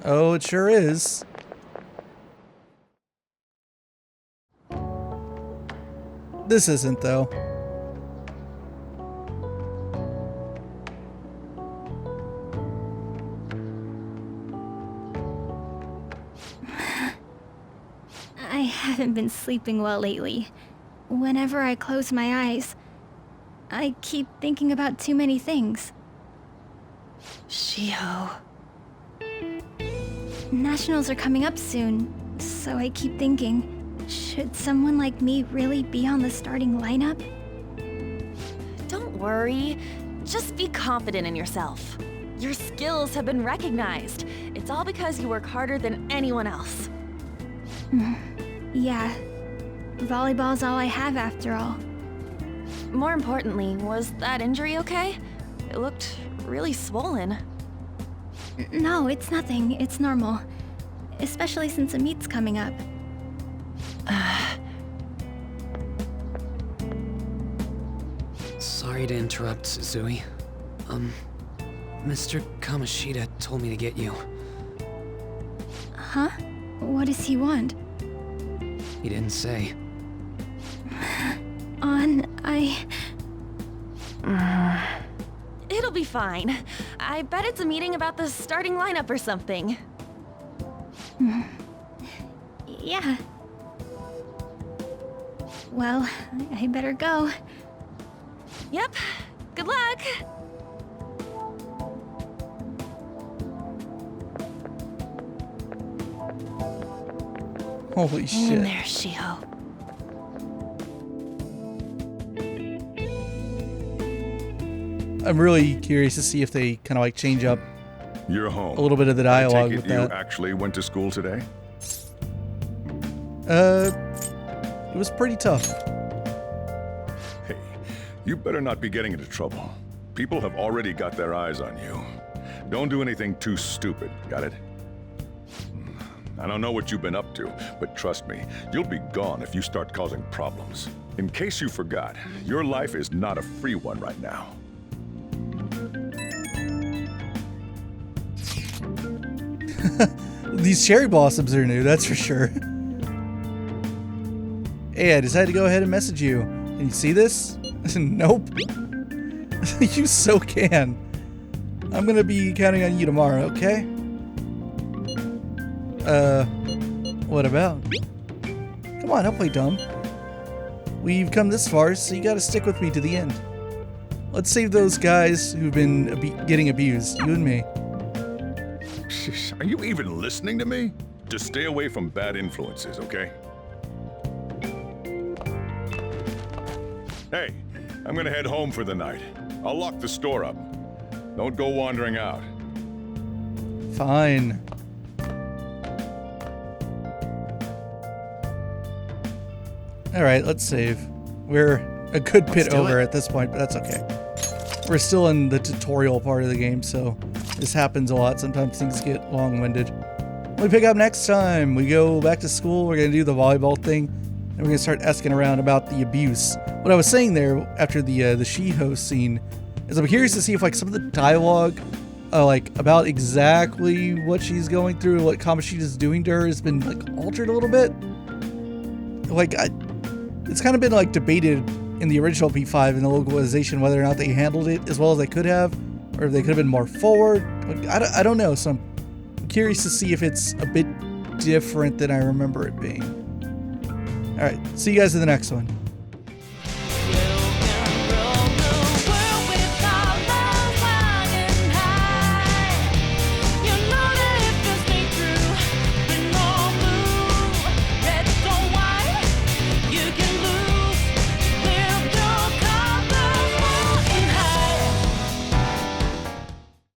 Oh, it sure is. This isn't, though. I haven't been sleeping well lately. Whenever I close my eyes, I keep thinking about too many things. Shiho. Nationals are coming up soon, so I keep thinking, should someone like me really be on the starting lineup? Don't worry. Just be confident in yourself. Your skills have been recognized. It's all because you work harder than anyone else. Yeah. Volleyball's all I have after all. More importantly, was that injury okay? It looked really swollen. No, it's nothing. It's normal. Especially since a meet's coming up. Sorry to interrupt, Suzui. Mr. Kamoshida told me to get you. Huh? What does he want? He didn't say. It'll be fine. I bet it's a meeting about the starting lineup or something. Yeah. Well, I better go. Yep. Good luck! Holy Hang in shit. there, Shiho. I'm really curious to see if they kind of like change up You're home. a little bit of the dialogue I take with it you that. actually went to school today? It was pretty tough. Hey, you better not be getting into trouble. People have already got their eyes on you. Don't do anything too stupid, got it? I don't know what you've been up to, but trust me, you'll be gone if you start causing problems. In case you forgot, your life is not a free one right now. These cherry blossoms are new, that's for sure. Hey, I decided to go ahead and message you. Can you see this? Nope. You so can. I'm gonna be counting on you tomorrow, okay? What about? Come on, don't play dumb. We've come this far, so you gotta stick with me to the end. Let's save those guys who've been getting abused, you and me. Are you even listening to me? Just stay away from bad influences, okay? Hey, I'm gonna head home for the night. I'll lock the store up. Don't go wandering out. Fine. Alright, let's save. We're a good bit over at this point, but that's okay. We're still in the tutorial part of the game, so this happens a lot. Sometimes things get long-winded. We pick up next time. We go back to school. We're going to do the volleyball thing, and we're going to start asking around about the abuse. What I was saying there after the Shiho scene is I'm curious to see if like some of the dialogue, like about exactly what she's going through, what Kamoshida's doing to her, has been like altered a little bit. Like, it's kind of been like debated in the original P5 in the localization whether or not they handled it as well as they could have, or if they could have been more forward. Like, I don't know, so I'm curious to see if it's a bit different than I remember it being. Alright, see you guys in the next one.